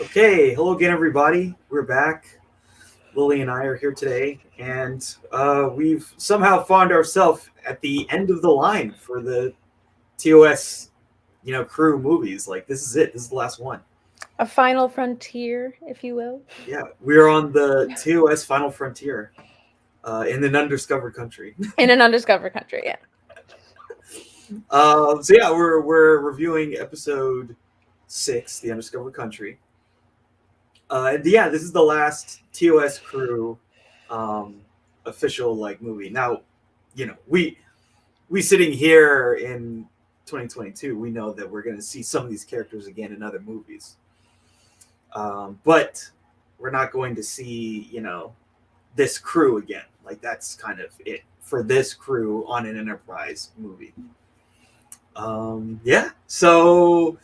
Okay, hello again, everybody. We're back. Lily and I are here today, and we've somehow found ourselves at the end of the line for the TOS, crew movies. Like this is it. This is the last one. A final frontier, if you will. Yeah, we're on the TOS Final Frontier in an undiscovered country. In an undiscovered country, yeah. We're reviewing episode 6, the Undiscovered Country. This is the last TOS crew official movie. Now, we sitting here in 2022, we know that we're going to see some of these characters again in other movies, but we're not going to see this crew again. Like that's kind of it for this crew on an Enterprise movie. So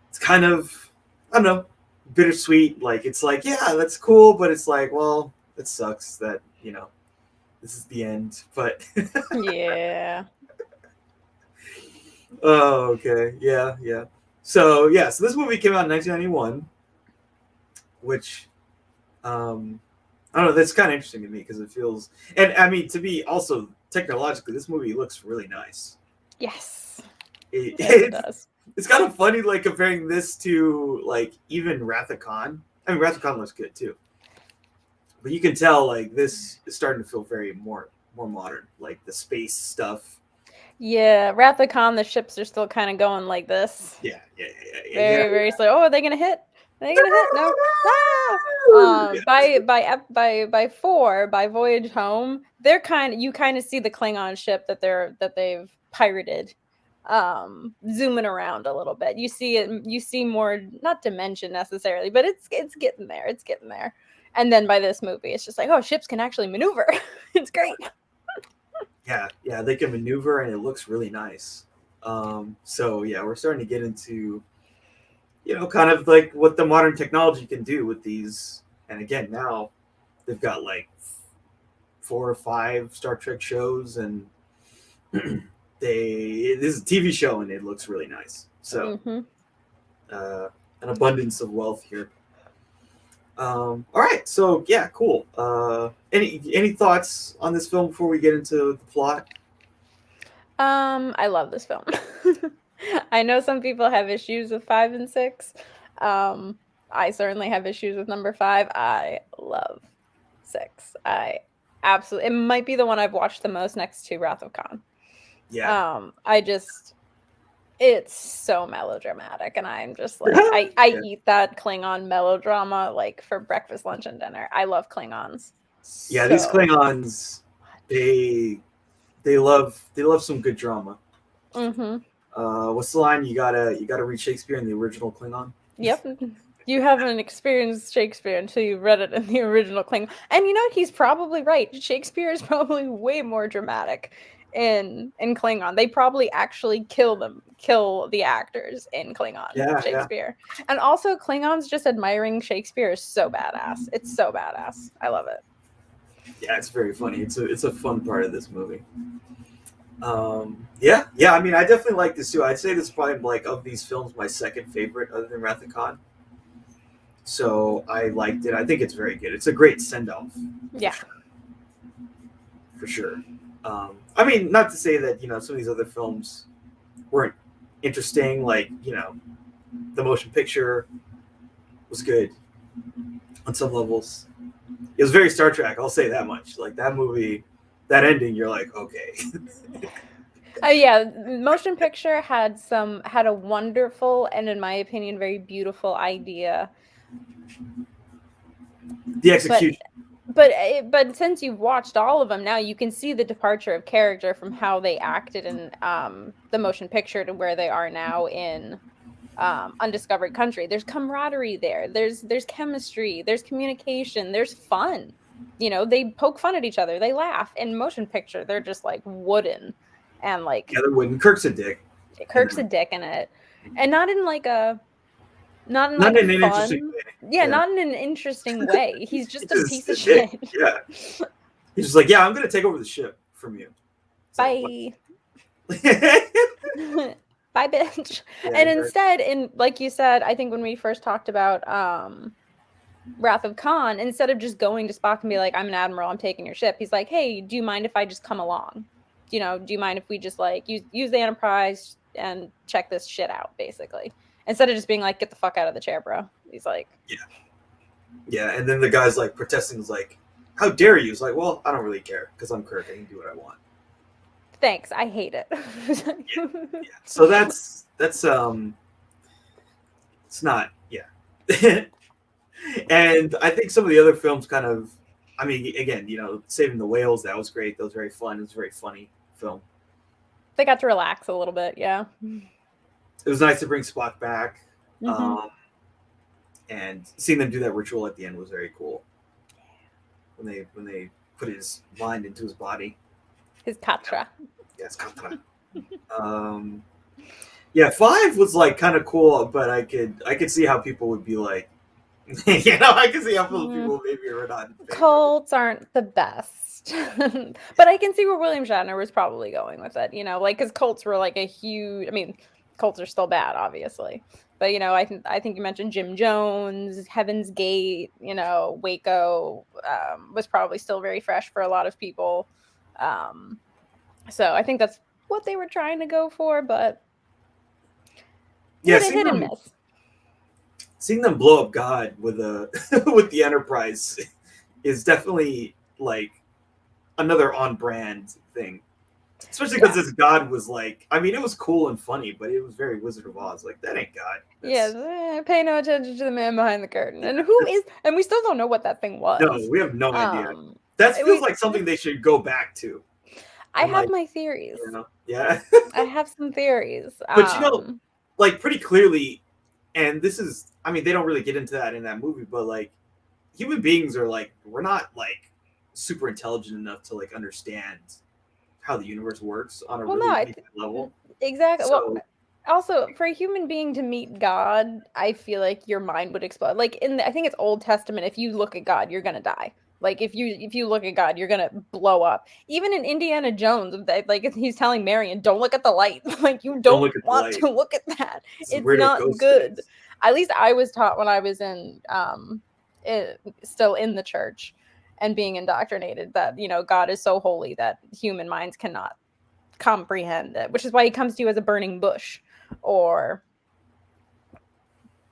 it's kind of, I don't know, bittersweet. Like it's like, yeah, that's cool, but it's like, well, it sucks that this is the end. But Yeah. Oh, okay, yeah. So this movie came out in 1991, which I don't know. That's kind of interesting to me because it feels, and I mean, to be also technologically, this movie looks really nice. Yes. It does. It's kind of funny, like comparing this to like even Wrath of Khan. I mean, Wrath of Khan looks good too, but you can tell like this is starting to feel very more modern, like the space stuff. Yeah, Wrath of Khan, the ships are still kind of going like this. Yeah. Very slow. Oh, are they gonna hit? Are they gonna hit? No. Ah! By 4, by Voyage Home, they're you kind of see the Klingon ship that they've pirated, zooming around a little bit. You see more, not dimension necessarily, but it's getting there. It's getting there. And then by this movie, it's just like, oh, ships can actually maneuver. It's great. Yeah, they can maneuver and it looks really nice. We're starting to get into kind of like what the modern technology can do with these. And again, now they've got like 4 or 5 Star Trek shows, and this is a TV show, and it looks really nice. So, an abundance of wealth here. All right, so yeah, cool. Any thoughts on this film before we get into the plot? I love this film. I know some people have issues with 5 and 6. I certainly have issues with number 5. I love 6. It might be the one I've watched the most next to Wrath of Khan. Yeah. It's so melodramatic, and I'm just like, I eat that Klingon melodrama like for breakfast, lunch, and dinner. I love Klingons. Yeah, these Klingons, they love some good drama. Mm-hmm. What's the line? You gotta read Shakespeare in the original Klingon. Yep. You haven't experienced Shakespeare until you read it in the original Klingon. And he's probably right. Shakespeare is probably way more dramatic in Klingon. They probably actually kill the actors in Klingon. Shakespeare. Yeah. And also Klingons just admiring Shakespeare is so badass. It's so badass. I love it. Yeah, it's very funny. It's a fun part of this movie. I mean, I definitely like this too. I'd say this is probably like of these films my second favorite other than Wrath of Khan. So I liked it. I think it's very good. It's a great send-off. Yeah. For sure. I mean, not to say that, some of these other films weren't interesting. Like, the motion picture was good on some levels. It was very Star Trek. I'll say that much. Like that movie, that ending, you're like, okay. Motion picture had a wonderful and, in my opinion, very beautiful idea. The execution. But since you've watched all of them now, you can see the departure of character from how they acted in the motion picture to where they are now in Undiscovered Country. There's camaraderie there. There's chemistry. There's communication. There's fun. They poke fun at each other. They laugh. In motion picture, they're just like wooden and like. Yeah, they're wooden. Kirk's a dick. Kirk's a dick in it, and not in like a. Not in an interesting way. Yeah, not in an interesting way. He's just a piece of shit. Yeah. He's just like, yeah, I'm going to take over the ship from you. Bye. bye, bitch. Yeah, And exactly. instead, in like you said, I think when we first talked about Wrath of Khan, instead of just going to Spock and be like, I'm an admiral, I'm taking your ship, he's like, hey, do you mind if I just come along? You know, do you mind if we just like use the Enterprise and check this shit out, basically? Instead of just being like, get the fuck out of the chair, bro. He's like, yeah, and then the guy's like protesting, is like, how dare you? He's like, well, I don't really care because I'm Kirk. I can do what I want. thanks, I hate it. Yeah. So that's it's not, yeah. And I think some of the other films kind of, I mean, again, you know, Saving the Whales, that was great. That was very fun. It was a very funny film. They got to relax a little bit, yeah. It was nice to bring Spock back. Mm-hmm. And seeing them do that ritual at the end was very cool. When they put his mind into his body. His katra. Yes, katra. Yeah, 5 was like kind of cool, but I could see how people would be like, you know, I can see how people maybe are not in favor. Cults aren't the best. But I can see where William Shatner was probably going with it, you know, like, because cults were like a huge, I mean, cults are still bad, obviously. But, you know, I think you mentioned Jim Jones, Heaven's Gate, you know, Waco was probably still very fresh for a lot of people. So I think that's what they were trying to go for, but yeah, hit and miss. Seeing them blow up God with with the Enterprise is definitely like another on-brand thing. Especially because this God was like, I mean, it was cool and funny, but it was very Wizard of Oz. Like, that ain't God. Pay no attention to the man behind the curtain. And who is, and we still don't know what that thing was. No, we have no idea. That feels like something they should go back to. I have my theories. You know? Yeah. I have some theories. But, you know, like, pretty clearly, and this is, I mean, they don't really get into that in that movie, but, like, human beings are, like, we're not, like, super intelligent enough to, like, understand how the universe works on a really deep level. Exactly. So, well, also, for a human being to meet God, I feel like your mind would explode. Like, I think it's Old Testament, if you look at God, you're gonna die. Like, if you look at God, you're gonna blow up. Even in Indiana Jones, like, he's telling Marion, don't look at the light. Like, you don't want to look at that. It's not good. Things. At least I was taught when I was in still in the church and being indoctrinated that, you know, God is so holy that human minds cannot comprehend it, which is why he comes to you as a burning bush or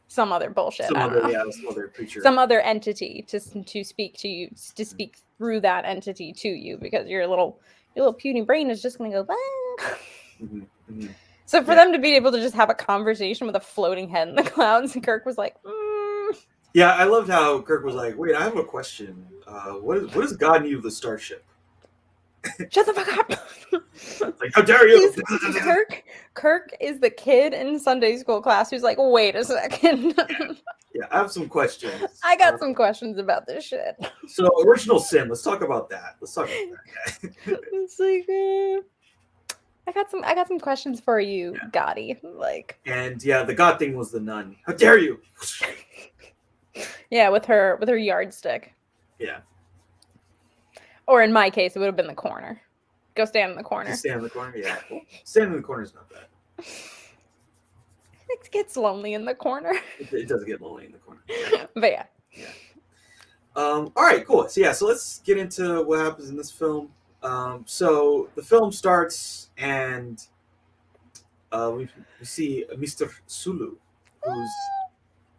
some other bullshit. Some other creature. Some other entity to speak to you, to speak through that entity to you, because your little puny brain is just going to go, mm-hmm, mm-hmm. So for them to be able to just have a conversation with a floating head in the clouds, and Kirk was like, Yeah, I loved how Kirk was like, wait, I have a question. What does God need with the starship? Shut the fuck up. Like, how dare you? Kirk is the kid in Sunday school class who's like, wait a second. Yeah, I have some questions. I got some questions about this shit. So, original sin. Let's talk about that. It's like, I got some questions for you, Gotti. Like, and yeah, the God thing was the nun. How dare you? Yeah, with her yardstick. Yeah. Or in my case, it would have been the corner. Go stand in the corner. Stand in the corner, yeah. Standing in the corner is not bad. It gets lonely in the corner. It does get lonely in the corner. But yeah. All right, cool. So let's get into what happens in this film. So the film starts, and we see Mr. Sulu, who's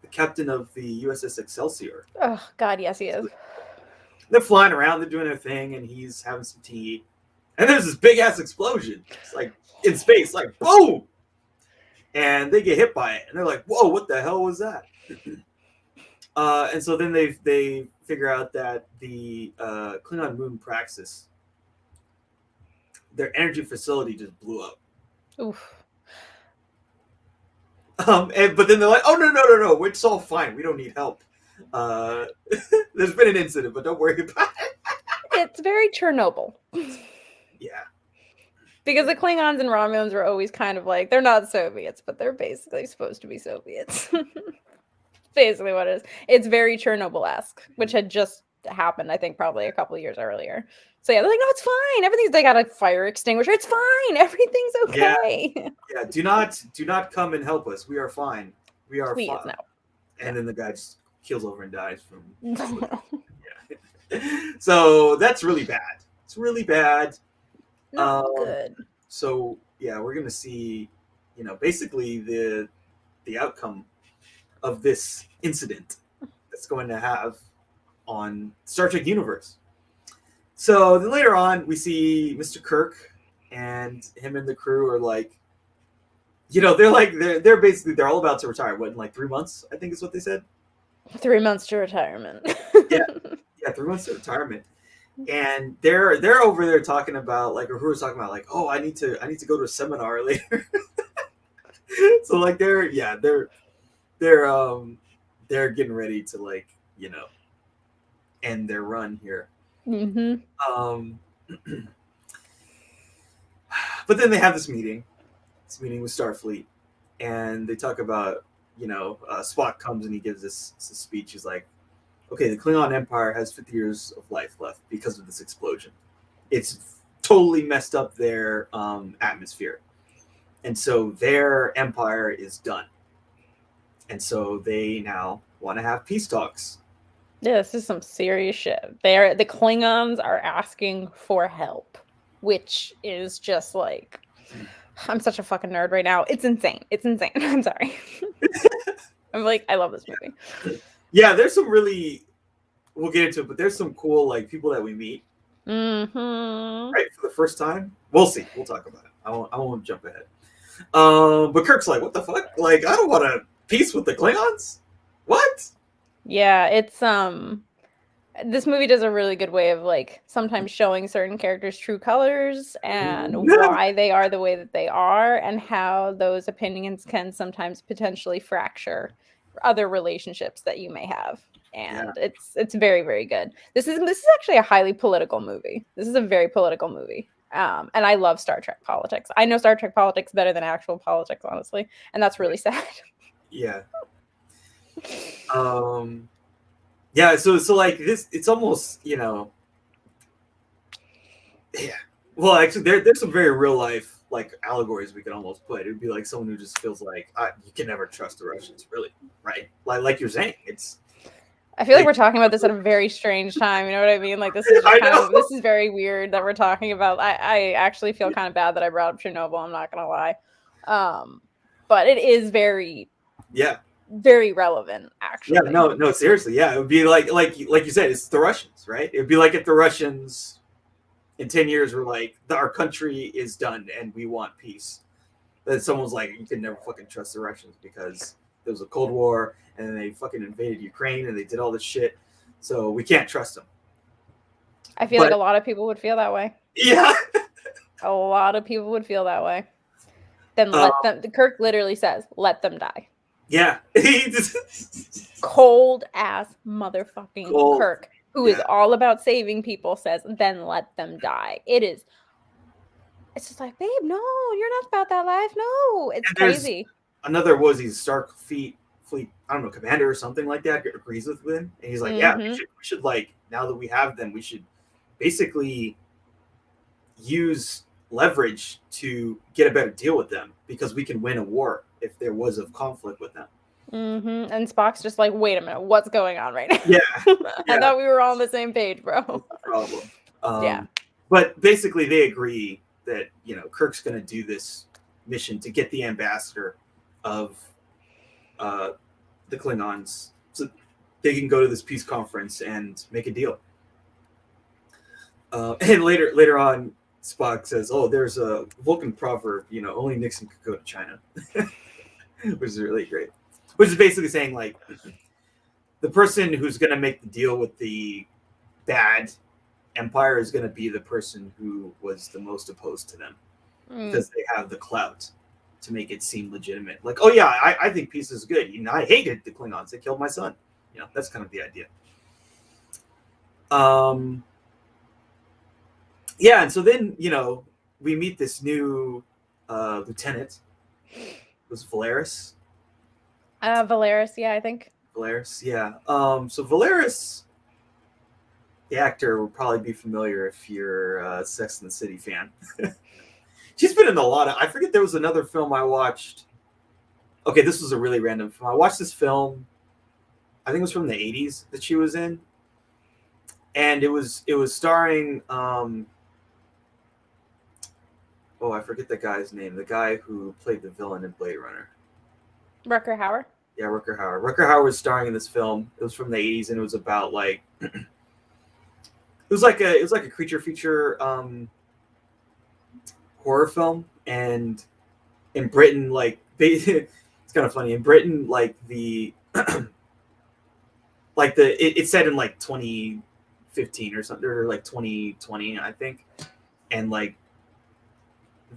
the captain of the USS Excelsior. Oh God, yes, he is. They're flying around, they're doing their thing, and he's having some tea. And there's this big ass explosion. It's like in space, like boom! And they get hit by it, and they're like, "Whoa, what the hell was that?" And so then they figure out that the Klingon moon Praxis, their energy facility just blew up. Oof. But then they're like, "Oh no, it's all fine. We don't need help. There's been an incident, but don't worry about it." It's very Chernobyl. Yeah. Because the Klingons and Romulans were always kind of like, they're not Soviets, but they're basically supposed to be Soviets. Basically what it is. It's very Chernobyl-esque, which had just happened, I think, probably a couple of years earlier. So yeah, they're like, no, it's fine. Everything's, they got a fire extinguisher. It's fine. Everything's okay. Yeah. Do not come and help us. We are fine. We are Please, fine. no. And then the guy just kills over and dies from. Yeah. So that's really bad. It's really bad. Not good. So yeah, we're gonna see, basically the outcome of this incident that's going to have on Star Trek universe. So then later on, we see Mr. Kirk and him and the crew are like, they're basically they're all about to retire. What, in like 3 months? I think is what they said. 3 months to retirement. Yeah, 3 months to retirement. And they're over there talking about, like, or who was talking about, like, oh, I need to go to a seminar later. So like they're getting ready to, like, end their run here. Mm-hmm. But then they have this meeting with Starfleet, and they talk about, Spock comes and he gives this speech. He's like, okay, the Klingon Empire has 50 years of life left because of this explosion. It's totally messed up their atmosphere. And so their empire is done. And so they now want to have peace talks. Yeah, this is some serious shit. The Klingons are asking for help, which is just like, I'm such a fucking nerd right now. It's insane. I'm sorry. I'm like, I love this movie. Yeah, there's some really, we'll get into it, but there's some cool, like, people that we meet. Mm-hmm. Right, for the first time. We'll see. We'll talk about it. I won't jump ahead. But Kirk's like, what the fuck? Like, I don't want to peace with the Klingons. What? Yeah, it's this movie does a really good way of, like, sometimes showing certain characters' true colors and why they are the way that they are, and how those opinions can sometimes potentially fracture other relationships that you may have. And it's very, very good. This is actually a highly political movie. This is a very political movie. And I love Star Trek politics. I know Star Trek politics better than actual politics, honestly, and that's really sad. Yeah. Yeah, so like this, it's almost, yeah. Well, actually, there's some very real life, like, allegories we could almost put. It would be like someone who just feels like, you can never trust the Russians, really, right? Like you're saying, it's. I feel like we're talking about this at a very strange time. You know what I mean? Like, this is just this is very weird that we're talking about. I actually feel kind of bad that I brought up Chernobyl. I'm not gonna lie, but it is very very relevant, actually. Yeah, no, seriously, yeah, it would be like you said, it's the Russians, right? It would be like if the Russians in 10 years were like, our country is done and we want peace. Then someone's like, you can never fucking trust the Russians because there was a Cold War and then they fucking invaded Ukraine and they did all this shit, so we can't trust them. I feel like a lot of people would feel that way. Yeah. A lot of people would feel that way. Then let them. Kirk literally says, "Let them die." Yeah. Cold ass motherfucking Kirk, who is all about saving people, says, "Then let them die." It's just like, babe, no, you're not about that life. No, it's crazy. Another Starfleet fleet, I don't know, commander or something like that, agrees with him, and he's like, yeah, we should like, now that we have them, we should basically use leverage to get a better deal with them, because we can win a war if there was a conflict with them. And Spock's just like, wait a minute, what's going on right now? Yeah. I thought we were all on the same page, bro. No problem. But basically they agree that, Kirk's going to do this mission to get the ambassador of the Klingons so they can go to this peace conference and make a deal. And later on, Spock says, oh, there's a Vulcan proverb, only Nixon could go to China, which is really great. Which is basically saying, like, the person who's going to make the deal with the bad empire is going to be the person who was the most opposed to them, because they have the clout to make it seem legitimate. Like, oh yeah, I think peace is good. I hated the Klingons. They killed my son. That's kind of the idea. Yeah, and so then, we meet this new lieutenant. It was Valeris. Valeris, yeah, I think. Valeris, yeah. So Valeris, the actor will probably be familiar if you're a Sex and the City fan. She's been in a lot of. I forget there was another film I watched. Okay, this was a really random film. I watched this film. I think it was from the '80s that she was in, and it was starring. Oh, I forget the guy's name. The guy who played the villain in Blade Runner. Rutger Hauer. Yeah, Rutger Hauer. Rutger Hauer was starring in this film. It was from the '80s, and it was about like it was like a creature feature horror film. And in Britain, like it's kind of funny. In Britain, like it's set in like 2015 or something, or like 2020, I think, and like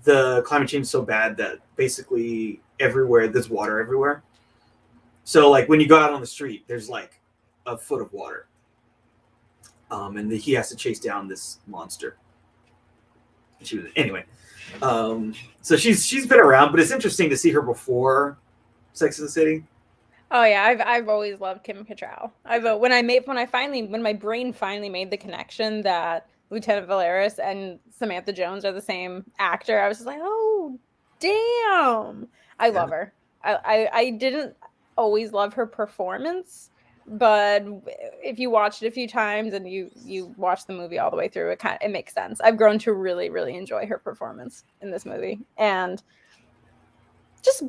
the climate change is so bad that basically everywhere there's water everywhere. So like when you go out on the street, there's like a foot of water, and he has to chase down this monster. Anyway, so she's been around, but it's interesting to see her before Sex and the City. Oh yeah, I've always loved Kim Cattrall. When my brain finally made the connection that Lieutenant Valeris and Samantha Jones are the same actor, I was just like, oh damn, I love her. I didn't always love her performance, but if you watched it a few times and you watch the movie all the way through, it makes sense. I've grown to really, really enjoy her performance in this movie, and just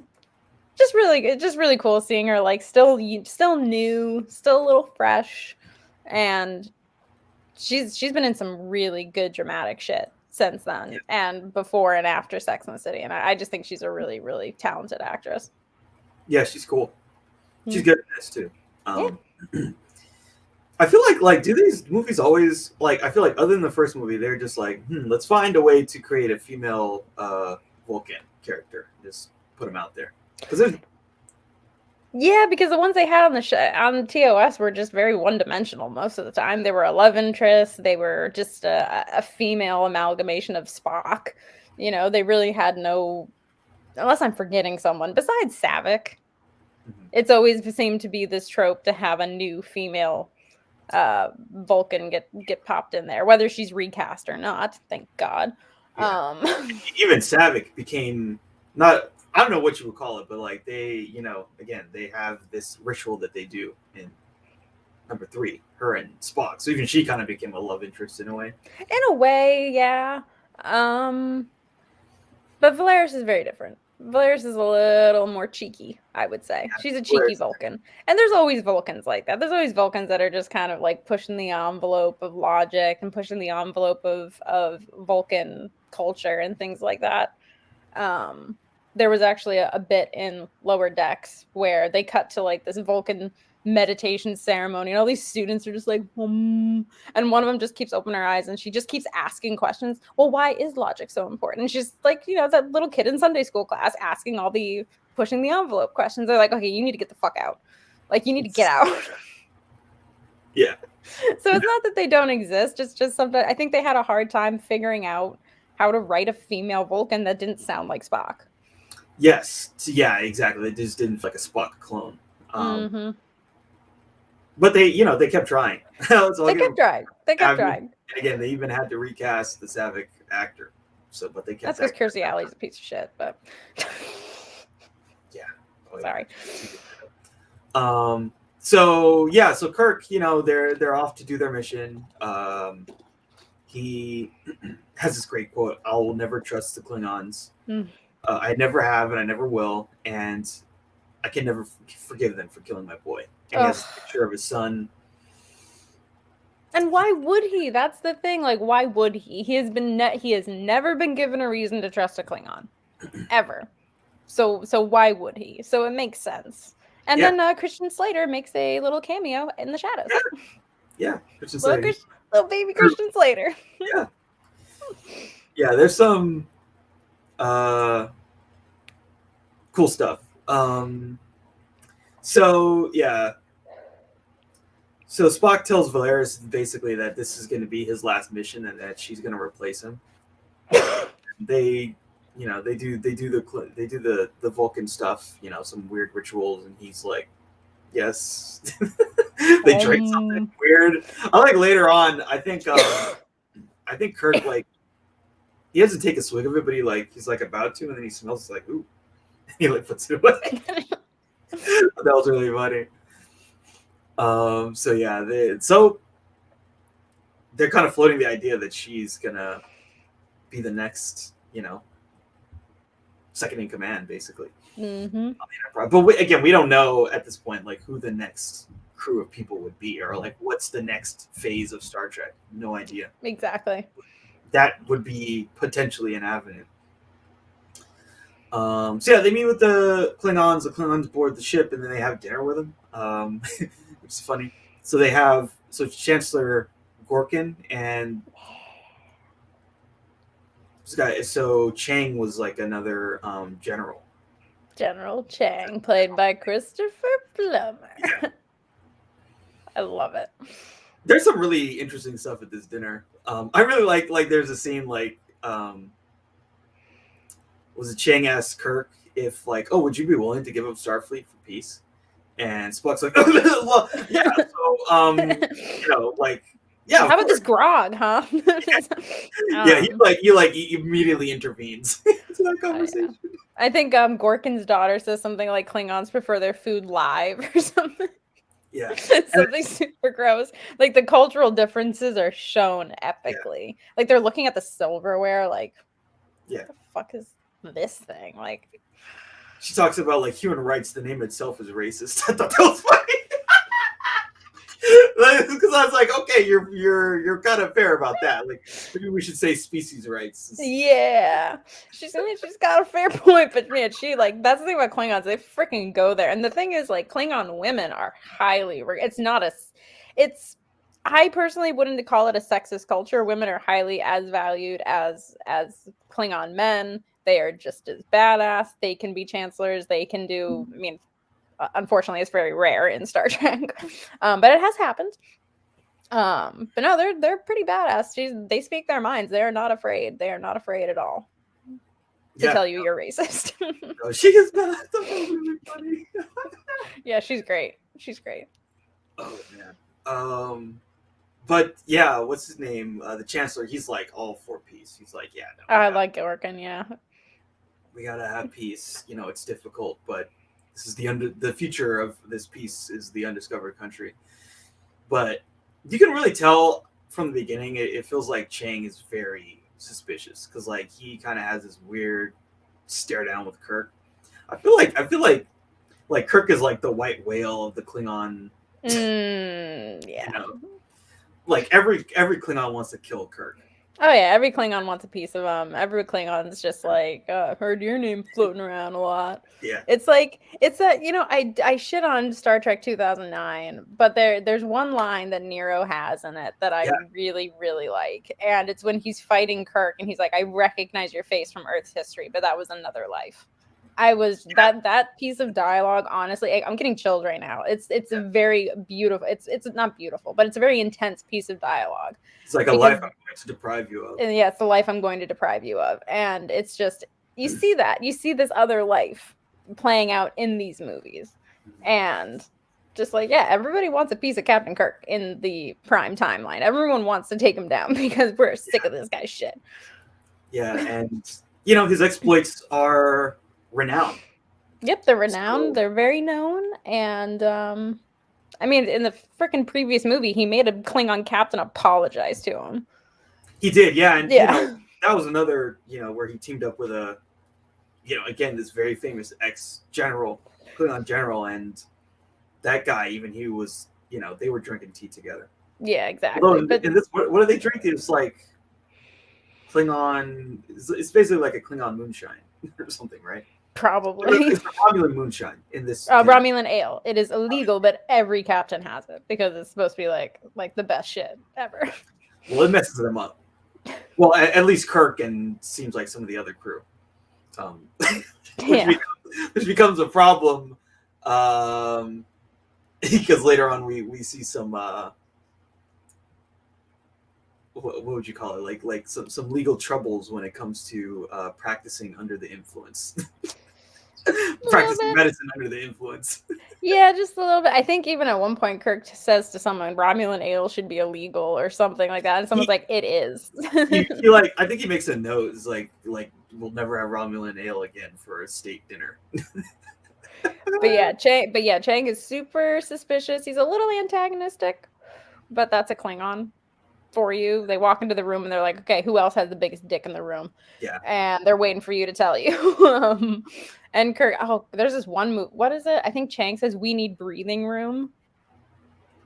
really cool seeing her like still new, still a little fresh, and she's been in some really good dramatic shit since then, and before and after Sex and the City, and I just think she's a really, really talented actress. Yeah, she's cool. She's good at this too. I feel like do these movies always I feel like other than the first movie, they're just like, let's find a way to create a female Vulcan character. Just put them out there. Because the ones they had on TOS were just very one-dimensional most of the time. They were a love interest. They were just a female amalgamation of Spock. They really had no, unless I'm forgetting someone besides Saavik. It's always seemed to be this trope to have a new female Vulcan get popped in there, whether she's recast or not. Thank God. Yeah. Even Saavik became not. I don't know what you would call it, but like they, again, they have this ritual that they do in number 3, her and Spock. So even she kind of became a love interest in a way. In a way, yeah. But Valeris is very different. Valeris is a little more cheeky, I would say. Yeah, she's a cheeky Vulcan. And there's always Vulcans like that. There's always Vulcans that are just kind of like pushing the envelope of logic and pushing the envelope of Vulcan culture and things like that. There was actually a bit in Lower Decks where they cut to like this Vulcan meditation ceremony, and all these students are just like, and one of them just keeps opening her eyes and she just keeps asking questions. Well, why is logic so important? And she's like, that little kid in Sunday school class asking all the pushing the envelope questions. They're like, okay, you need to get the fuck out. Like, you need to get out. Yeah. So it's not that they don't exist. It's just something. I think they had a hard time figuring out how to write a female Vulcan that didn't sound like Spock. Yes. Yeah, exactly. They just didn't like a Spock clone. But they kept trying. They kept trying. And again, they even had to recast the Saavik actor. So, but they kept. That's because Kirstie Alley's a piece of shit. But yeah. Sorry. So Kirk, they're off to do their mission. He has this great quote: "I will never trust the Klingons. I never have, and I never will, and I can never forgive them for killing my boy." And he has a picture of his son. And why would he? That's the thing. Like, why would he? He has never been given a reason to trust a Klingon, ever. So why would he? So it makes sense. And then Christian Slater makes a little cameo in the shadows. Yeah, Christian Slater. Little baby Christian Slater. Yeah. Yeah, there's some cool stuff. So Spock tells Valeris basically that this is going to be his last mission and that she's going to replace him. They do the Vulcan stuff, some weird rituals, and he's like, yes. They drink something weird. I like later on. I think Kirk like he doesn't take a swig of it, but he's like about to, and then he smells like ooh, and he like puts it away. That was really funny. So yeah, they're kind of floating the idea that she's gonna be the next, second in command, basically. Mm-hmm. But again, we don't know at this point like who the next crew of people would be, or like what's the next phase of Star Trek. No idea. Exactly. That would be potentially an avenue. So yeah, they meet with the Klingons. The Klingons board the ship, and then they have dinner with them, which is funny. So they have Chancellor Gorkin and this guy. So Chang was like another general. General Chang, played by Christopher Plummer. Yeah. I love it. There's some really interesting stuff at this dinner. I really like. There's a scene like. Was it Chang asked Kirk if like, oh, would you be willing to give up Starfleet for peace? And Spock's like, well, yeah. So, like, yeah. How about this grog, huh? Yeah, he immediately intervenes into that conversation. I think Gorkin's daughter says something like Klingons prefer their food live or something. Yeah. Something super gross. Like the cultural differences are shown epically. Yeah. Like they're looking at the silverware like, what the fuck is this thing? Like, she talks about like human rights. The name itself is racist. I thought that was funny because I was like, okay, you're kind of fair about that. Like, maybe we should say species rights. Yeah, she's got a fair point, but man, she like that's the thing about Klingons. They freaking go there, and the thing is, like, Klingon women are highly. I personally wouldn't call it a sexist culture. Women are highly as valued as Klingon men. They are just as badass. They can be chancellors. They can do. I mean, unfortunately, it's very rare in Star Trek, but it has happened. But no, they're pretty badass. They speak their minds. They are not afraid. They are not afraid at all to tell you you're racist. No, she is not. That was really funny. Yeah, she's great. She's great. Oh man. But yeah, what's his name? The Chancellor. He's like all for peace. He's like, yeah. No, I like Gorkin. Yeah. We gotta have peace. It's difficult, but this is the future of this peace is the undiscovered country. But you can really tell from the beginning. It feels like Chang is very suspicious because like he kind of has this weird stare down with Kirk. I feel like Kirk is like the white whale of the Klingon. Yeah. Like every Klingon wants to kill Kirk. Oh yeah, every Klingon wants a piece of him. Every Klingon's just like, I've heard your name floating around a lot. Yeah. It's like I shit on Star Trek 2009, but there's one line that Nero has in it that I really, really like. And it's when he's fighting Kirk and he's like, I recognize your face from Earth's history, but that was another life. That piece of dialogue, honestly, I'm getting chilled right now. It's a very beautiful, it's not beautiful, but it's a very intense piece of dialogue. It's like a life I'm going to deprive you of. And yeah, it's the life I'm going to deprive you of. And it's just, you see this other life playing out in these movies. And just like, yeah, everybody wants a piece of Captain Kirk in the prime timeline. Everyone wants to take him down because we're sick of this guy's shit. Yeah, and his exploits are renowned. Yep, they're renowned. So, they're very known. And I mean, in the freaking previous movie, he made a Klingon captain apologize to him. He did, yeah. And that was another, where he teamed up with a, again, this very famous ex-general, Klingon general, and that guy, even he was, they were drinking tea together. Yeah, exactly. Although, but in this, what do they drink? It's like Klingon. It's basically like a Klingon moonshine or something, right? Probably. It's a Romulan moonshine in this. Romulan ale. It is illegal, but every captain has it because it's supposed to be like the best shit ever. Well, it messes them up. Well, at least Kirk and seems like some of the other crew. Which becomes a problem because later on we see some what would you call it, like some legal troubles when it comes to practicing under the influence. Practicing medicine under the influence. Yeah, just a little bit. I think even at one point Kirk says to someone, Romulan ale should be illegal or something like that. And someone's like, it is. He like, I think he makes a note, is like we'll never have Romulan ale again for a state dinner. Chang is super suspicious. He's a little antagonistic, but that's a Klingon for you. They walk into the room and they're like, okay, who else has the biggest dick in the room? Yeah. And they're waiting for you to tell you. And Kirk, there's this one move. What is it? I think Chang says, we need breathing room.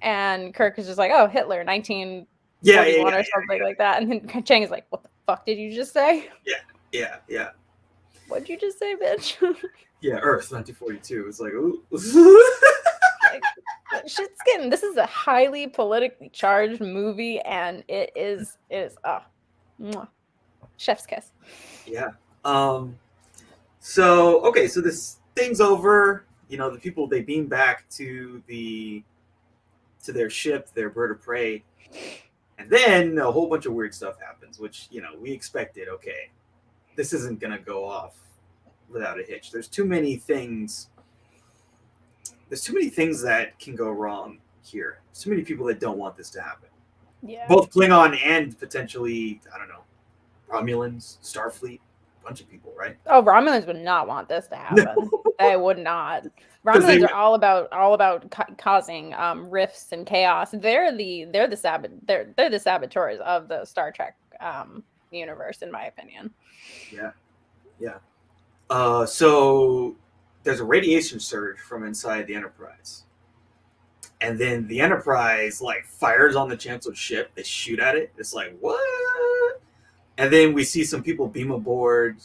And Kirk is just like, oh, Hitler, 1941 or something like that. And then Chang is like, what the fuck did you just say? Yeah. What'd you just say, bitch? Yeah, Earth, 1942. It's like, ooh. Shit's getting. This is a highly politically charged movie, and it is chef's kiss. Yeah. So this thing's over. You know, the people, they beam back to their ship, their bird of prey, and then a whole bunch of weird stuff happens, which, you know, we expected. Okay, this isn't gonna go off without a hitch. There's too many things that can go wrong here. There's too many people that don't want this to happen. Yeah. Both Klingon and potentially, I don't know, Romulans, Starfleet, a bunch of people, right? Oh, Romulans would not want this to happen. No. They would not. Romulans are all about causing rifts and chaos. They're the saboteurs of the Star Trek universe, in my opinion. Yeah. So there's a radiation surge from inside the Enterprise. And then the Enterprise like fires on the Chancellor's ship. They shoot at it. It's like, what? And then we see some people beam aboard,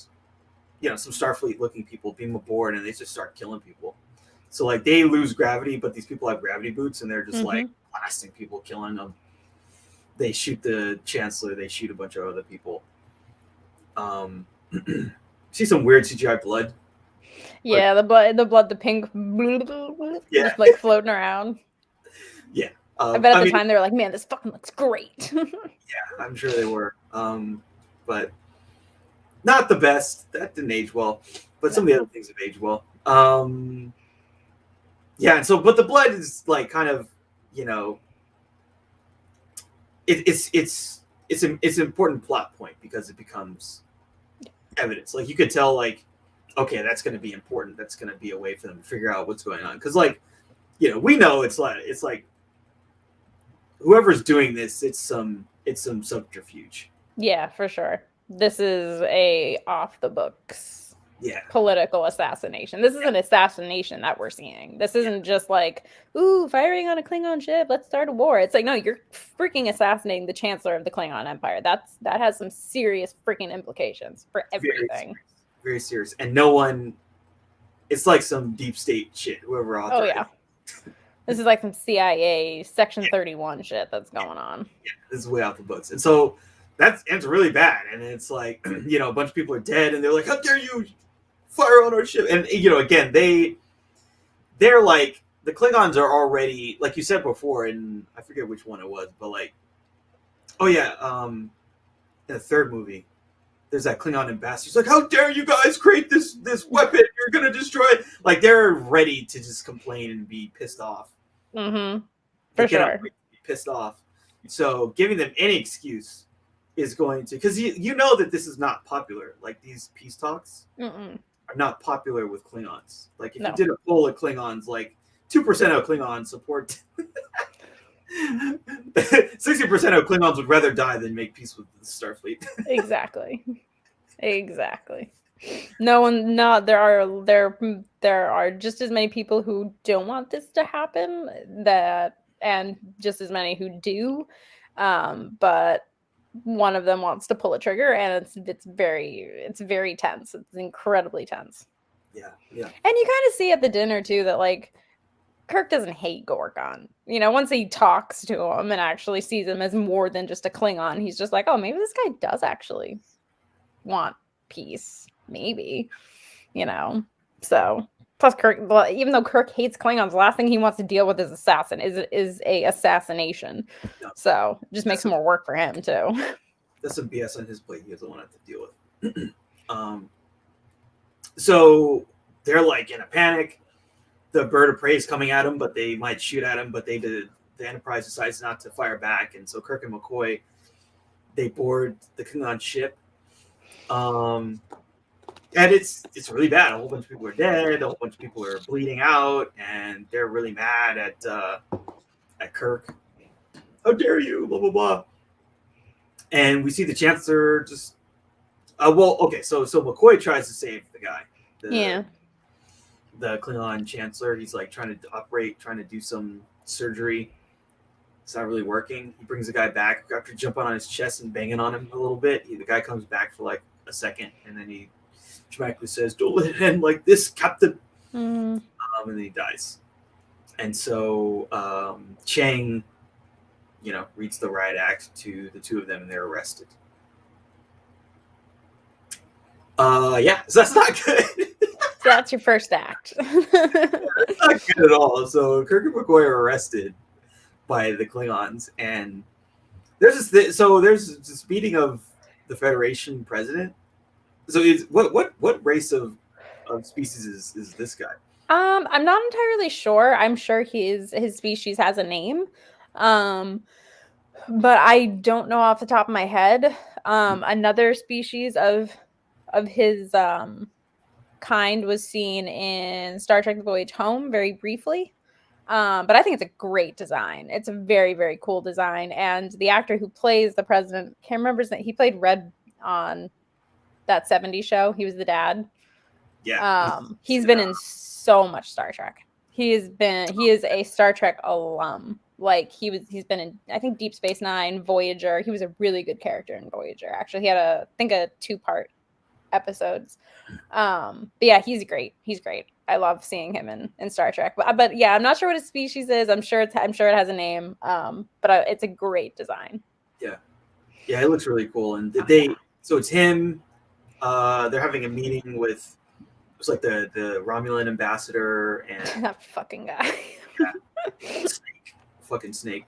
you know, some Starfleet looking people beam aboard, and they just start killing people. So like they lose gravity, but these people have gravity boots, and they're just like blasting people, killing them. They shoot the Chancellor. They shoot a bunch of other people. See some weird CGI blood. Yeah, the pink, just like floating around. Yeah. I bet at the time they were like, man, this fucking looks great. Yeah, I'm sure they were. But not the best. That didn't age well. But some of the other things have aged well. Yeah, and so, but the blood is like kind of, you know, it's an important plot point because it becomes evidence. Like you could tell, like, okay, that's going to be important. That's going to be a way for them to figure out what's going on. Because, like, you know, we know it's like whoever's doing this, it's some subterfuge. Yeah, for sure. This is a off the books political assassination. This is an assassination that we're seeing. This isn't just like, ooh, firing on a Klingon ship, let's start a war. It's like, no, you're freaking assassinating the Chancellor of the Klingon Empire. That has some serious freaking implications for everything. Very serious. And no one, it's like some deep state shit, whoever authorized. Oh, yeah. This is like some CIA Section 31 shit that's going on. Yeah, this is way off the books. And so that ends really bad. And it's like, you know, a bunch of people are dead, and they're like, how dare you fire on our ship? And, you know, again, they're like, the Klingons are already, like you said before, and I forget which one it was, but like, oh yeah, in the third movie, there's that Klingon ambassador. He's like, how dare you guys create this weapon? You're going to destroy it. Like, they're ready to just complain and be pissed off. Mm-hmm. For sure. Be pissed off. So giving them any excuse is going to, because you know that this is not popular. Like, these peace talks are not popular with Klingons. Like, if you did a poll of Klingons, like 2% of Klingons support 60% of Klingons would rather die than make peace with the Starfleet. Exactly. There are just as many people who don't want this to happen and just as many who do. But one of them wants to pull a trigger, and it's very tense. It's incredibly tense. Yeah. And you kind of see at the dinner too that like Kirk doesn't hate Gorgon. You know, once he talks to him and actually sees him as more than just a Klingon, he's just like, oh, maybe this guy does actually want peace. Maybe, you know. So plus Kirk, even though Kirk hates Klingons, the last thing he wants to deal with is a assassination. No. So it just makes more work for him too. That's some BS on his plate he doesn't want to have to deal with. So they're like in a panic. The bird of prey is coming at them, but they might shoot at them, but the Enterprise decides not to fire back, and so Kirk and McCoy, they board the Klingon ship. And it's really bad. A whole bunch of people are dead. A whole bunch of people are bleeding out, and they're really mad at Kirk. How dare you? Blah blah blah. And we see the Chancellor just. So McCoy tries to save the guy. The Klingon Chancellor. He's like trying to do some surgery. It's not really working. He brings the guy back after jumping on his chest and banging on him a little bit. The guy comes back for like a second, and then he dramatically says, "Don't let it end like this, Captain." And then he dies. And so Chang, reads the riot act to the two of them, and they're arrested. So that's not good. So that's your first act. That's not good at all. So Kirk and McCoy are arrested by the Klingons, and there's this meeting of the Federation president. So what race of species is this guy? I'm not entirely sure. I'm sure his species has a name, but I don't know off the top of my head. Another species of his kind was seen in Star Trek: The Voyage Home very briefly. But I think it's a great design. It's a very, very cool design. And the actor who plays the president, can't remember his name. He played Red on that 70s show. He was the dad. Yeah. He's been in so much Star Trek. He is a Star Trek alum. Like he's been in, I think, Deep Space Nine, Voyager. He was a really good character in Voyager. Actually, he had a 2-part episodes. But yeah, he's great. He's great. I love seeing him in Star Trek. But yeah, I'm not sure what his species is. I'm sure it has a name. But it's a great design. Yeah, it looks really cool. And so it's him. They're having a meeting with it's like the Romulan ambassador and that fucking guy. fucking Snake.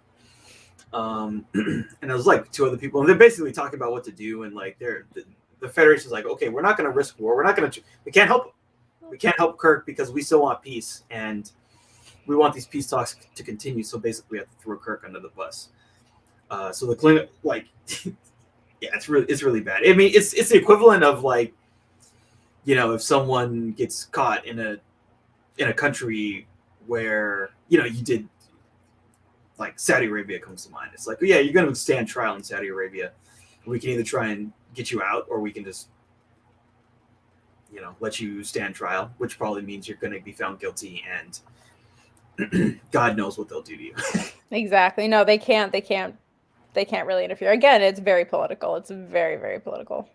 And it was like 2 other people, and they're basically talking about what to do. And like the Federation's like, okay, we're not going to risk war. We can't help Kirk because we still want peace, and we want these peace talks to continue. So basically, we have to throw Kirk under the bus. So the Klingon, like, yeah, it's really bad. I mean, it's the equivalent of like, if someone gets caught in a country where you did, like Saudi Arabia comes to mind. It's like, yeah, you're going to stand trial in Saudi Arabia. We can either try and get you out, or we can just let you stand trial, which probably means you're going to be found guilty, and God knows what they'll do to you. Exactly. No, they can't really interfere. Again, it's very political. It's very, very political.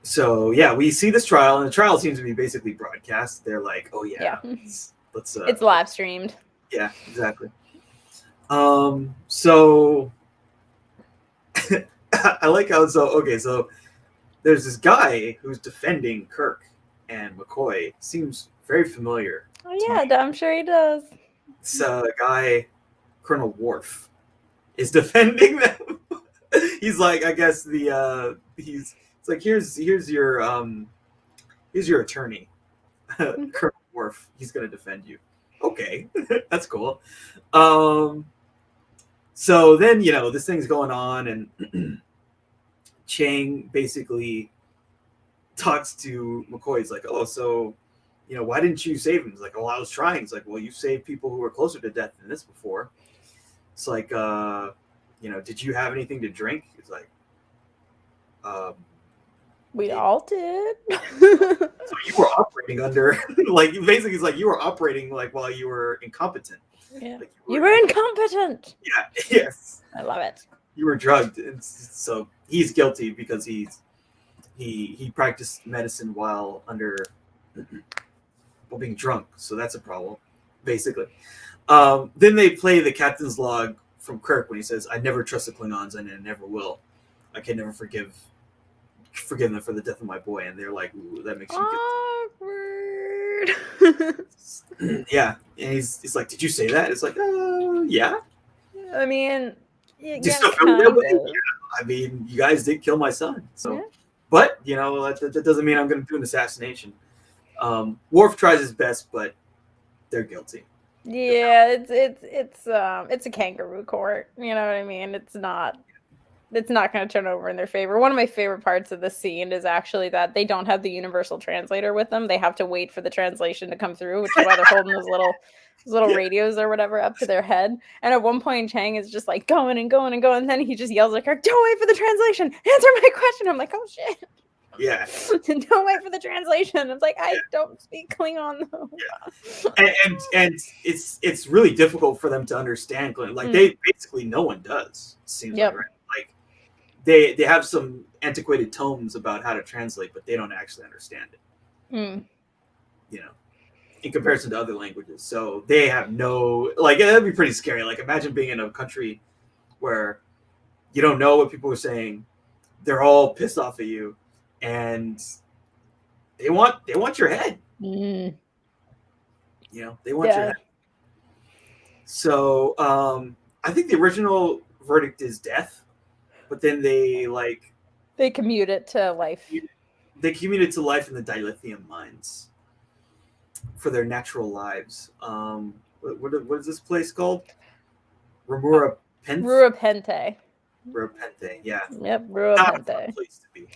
So yeah, we see this trial, and the trial seems to be basically broadcast. They're like, oh yeah. Let's it's live streamed. Yeah, exactly. So I like how so there's this guy who's defending Kirk and McCoy. Seems very familiar. Oh yeah, I'm sure he does. It's a guy, Colonel Worf, is defending them. He's like, I guess it's like here's your attorney, Colonel Worf. He's gonna defend you. Okay, that's cool. So then this thing's going on, and Chang basically talks to McCoy. He's like, oh, so why didn't you save him? He's like, oh, I was trying. He's like, well, you saved people who were closer to death than this before. It's like, did you have anything to drink? He's like, we all did. So you were operating under, like, basically, it's like you were operating like while you were incompetent. Yeah, like you were incompetent. Yeah, yes. I love it. You were drugged, and so he's guilty because he practiced medicine while being drunk. So that's a problem, basically. Then they play the captain's log from Kirk when he says, "I never trust the Klingons, and I never will. I can never forgive them for the death of my boy." And they're like, "Ooh, that makes you awkward." Yeah, and he's like, "Did you say that?" It's like, yeah. I mean, yeah, I mean, you guys did kill my son, so. Yeah. But that doesn't mean I'm going to do an assassination. Worf tries his best, but they're guilty. Yeah, it's a kangaroo court. You know what I mean? It's not going to turn over in their favor. One of my favorite parts of the scene is actually that they don't have the universal translator with them. They have to wait for the translation to come through, which is why they're holding those little radios or whatever up to their head. And at one point, Chang is just like going and going and going. And then he just yells like, "Don't wait for the translation. Answer my question." I'm like, "Oh shit." Yeah. Don't wait for the translation. It's like, I don't speak Klingon though. Yeah. And it's really difficult for them to understand Klingon. Like they basically no one does. It seems like, right? Like they have some antiquated tomes about how to translate, but they don't actually understand it. You know, in comparison to other languages. So they have no, like, that'd be pretty scary. Like imagine being in a country where you don't know what people are saying. They're all pissed off at you. And they want your head. You know, they want your head. So I think the original verdict is death, but then they commute it to life. They commute it to life in the dilithium mines for their natural lives. What is this place called? Rura Pente. Yeah. Yep, Rura Not Pente. a fun place to be.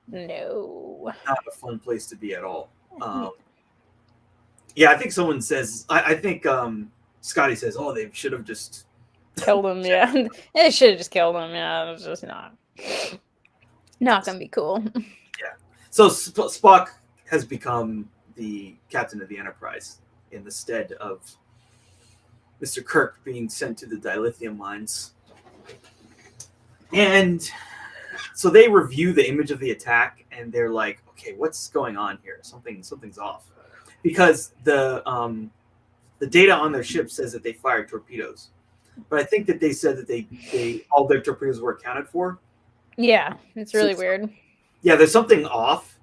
No. Not a fun place to be at all. Yeah, I think someone says, I think Scotty says, oh, they should have just killed him. Yeah, they should have just killed him. Yeah, it was just not gonna be cool. Yeah. So Spock has become the captain of the Enterprise in the stead of Mr. Kirk being sent to the dilithium mines. And so they review the image of the attack and they're like, okay, what's going on here? Something's off. Because the data on their ship says that they fired torpedoes. But I think that they said that they all their torpedoes were accounted for. Yeah, it's really weird. Yeah, there's something off,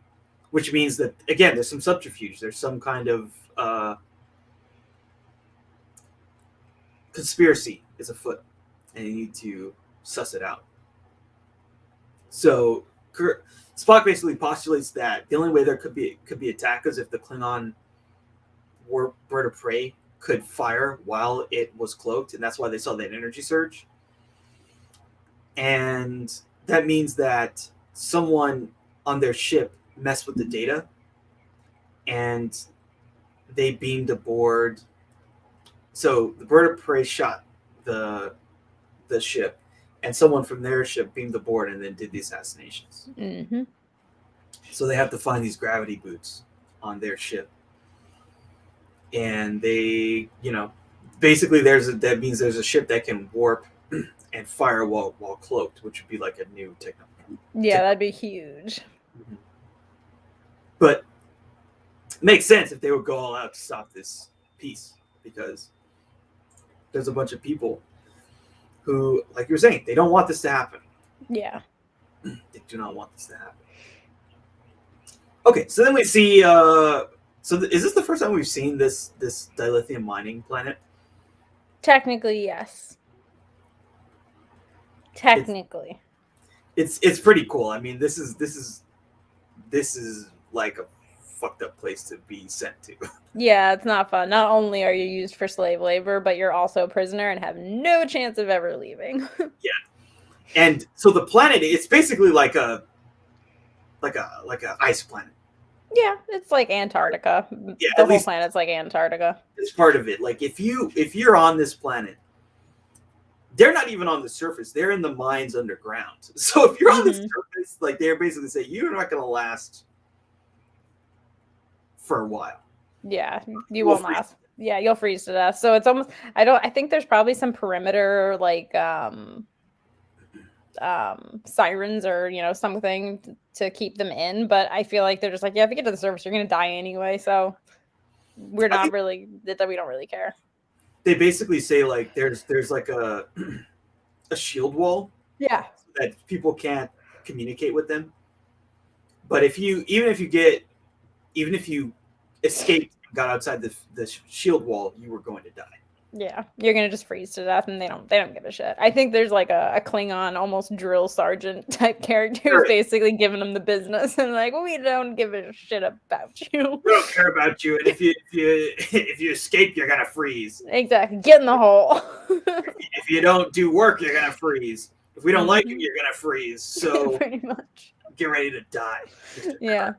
which means that, again, there's some subterfuge. There's some kind of conspiracy is afoot, and you need to suss it out. So Spock basically postulates that the only way there could be attack is if the Klingon bird of prey could fire while it was cloaked, and that's why they saw that energy surge. And that means that someone on their ship messed with the data, and they beamed aboard. So the bird of prey shot the ship, and someone from their ship beamed aboard and then did the assassinations. Mm-hmm. So they have to find these gravity boots on their ship. And they, basically that means there's a ship that can warp and fire while cloaked, which would be like a new technology. Yeah, that'd be huge. Mm-hmm. But it makes sense if they would go all out to stop this piece, because there's a bunch of people who, like you were saying, they don't want this to happen. Yeah. They do not want this to happen. Okay, so then we see... is this the first time we've seen this dilithium mining planet? Technically, yes. Technically. It's pretty cool. I mean, this is like a fucked up place to be sent to. Yeah, it's not fun. Not only are you used for slave labor, but you're also a prisoner and have no chance of ever leaving. Yeah. And so the planet, it's basically like a ice planet. Yeah, it's like Antarctica. Yeah, the whole planet's like Antarctica. It's part of it. Like if you're on this planet, they're not even on the surface. They're in the mines underground. So if you're on the surface, like they're basically saying you're not going to last for a while. Yeah, you won't last. Yeah, you'll freeze to death. So it's almost. I think there's probably some perimeter like sirens or something to keep them in, but I feel like they're just like, yeah, if you get to the surface you're gonna die anyway, so we don't really care. They basically say like there's like a shield wall, yeah, that people can't communicate with them, but even if you escaped and got outside the shield wall, you were going to die. Yeah, you're gonna just freeze to death, and they don't give a shit. I think there's like a Klingon, almost drill sergeant type character who's Sure. basically giving them the business, and like, we don't give a shit about you. We don't care about you, and if you escape, you're gonna freeze. Exactly, get in the hole. If you don't do work, you're gonna freeze. If we don't like you, you're gonna freeze. So pretty much. get ready to die. Yeah.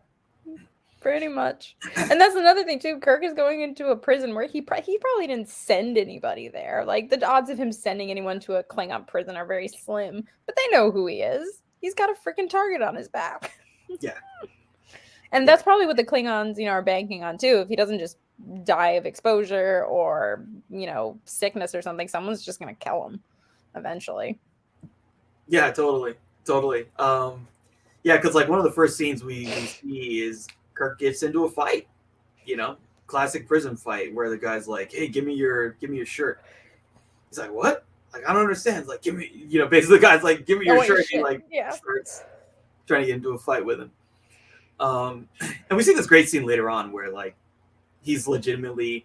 Pretty much. And that's another thing too. Kirk is going into a prison where he probably didn't send anybody there. Like the odds of him sending anyone to a Klingon prison are very slim. But they know who he is. He's got a freaking target on his back. Yeah. And that's probably what the Klingons, are banking on too. If he doesn't just die of exposure or, sickness or something, someone's just gonna kill him eventually. Yeah, totally. Yeah, because like one of the first scenes we see is Kirk gets into a fight, classic prison fight where the guy's like, "Hey, give me your shirt." He's like, "What?" Like, I don't understand. It's like, "Give me," basically the guy's like, "Give me your shirt." He starts trying to get into a fight with him. And we see this great scene later on where like he's legitimately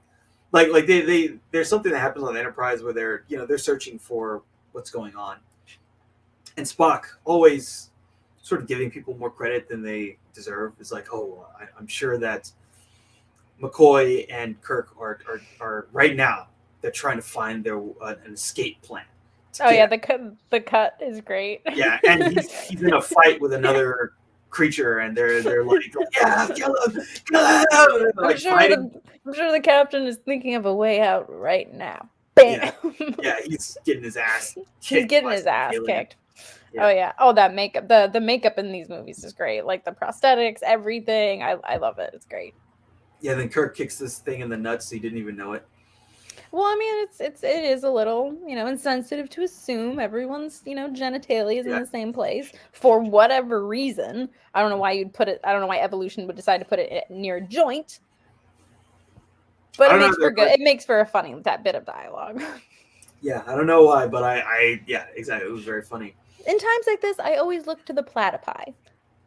like there's something that happens on the Enterprise where they're searching for what's going on, and Spock always sort of giving people more credit than they deserve. It's like, oh, I'm sure that McCoy and Kirk are right now. They're trying to find an escape plan. Oh yeah, the cut is great. Yeah, and he's in a fight with another creature, and they're like, yeah, kill him. I'm sure the captain is thinking of a way out right now. Bam. Yeah, he's getting his ass kicked. He's getting his ass kicked. Yeah. Oh yeah. Oh, that makeup. The makeup in these movies is great. Like the prosthetics, everything. I love it. It's great. Yeah. Then Kirk kicks this thing in the nuts. He didn't even know it. Well, I mean, it is a little, insensitive to assume everyone's, genitalia is in the same place for whatever reason. I don't know why you'd put it. I don't know why evolution would decide to put it near a joint. But it makes for a funny bit of dialogue. Yeah, I don't know why, but yeah, exactly. It was very funny. In times like this, I always look to the platypi.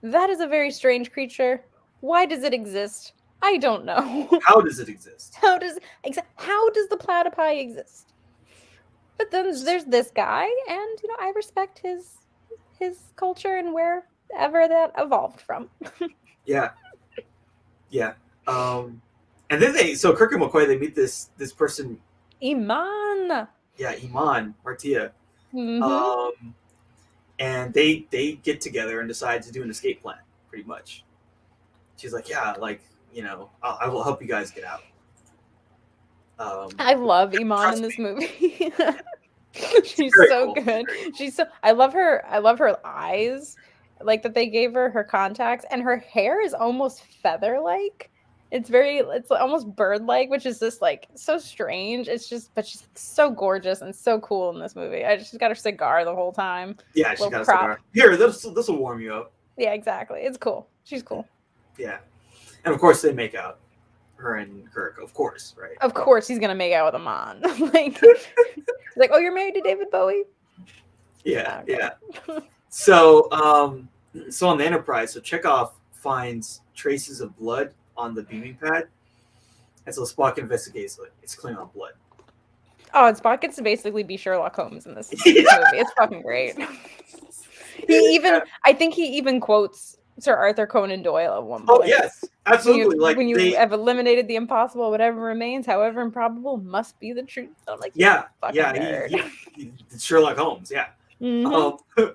That is a very strange creature. Why does it exist? I don't know. How does it exist? How does the platypi exist? But then there's this guy, and I respect his culture and wherever that evolved from. Yeah. And then Kirk and McCoy, they meet this person, Iman. Yeah, Iman Martia. Mm-hmm. And they get together and decide to do an escape plan, pretty much. She's like, yeah, like, I will help you guys get out. I love Iman in this movie. She's so cool. Good. I love her eyes, like that they gave her contacts, and her hair is almost feather-like. It's almost bird-like, which is just like so strange. But she's so gorgeous and so cool in this movie. She's got her cigar the whole time. Yeah, she's got a cigar. Here, this will warm you up. Yeah, exactly. It's cool. She's cool. Yeah. And of course they make out, her and Kirk, of course, right? Of course he's gonna make out with Iman. like, oh, you're married to David Bowie? Yeah, okay. Yeah. So on the Enterprise, Chekhov finds traces of blood on the beaming pad, and so Spock investigates it. It's Klingon blood. Oh, and Spock gets to basically be Sherlock Holmes in this movie. It's fucking great. I think he even quotes Sir Arthur Conan Doyle at one point. Oh yes, absolutely. When you have eliminated the impossible, whatever remains, however improbable, must be the truth. I'm like, yeah. It's Sherlock Holmes. Yeah. Mm-hmm.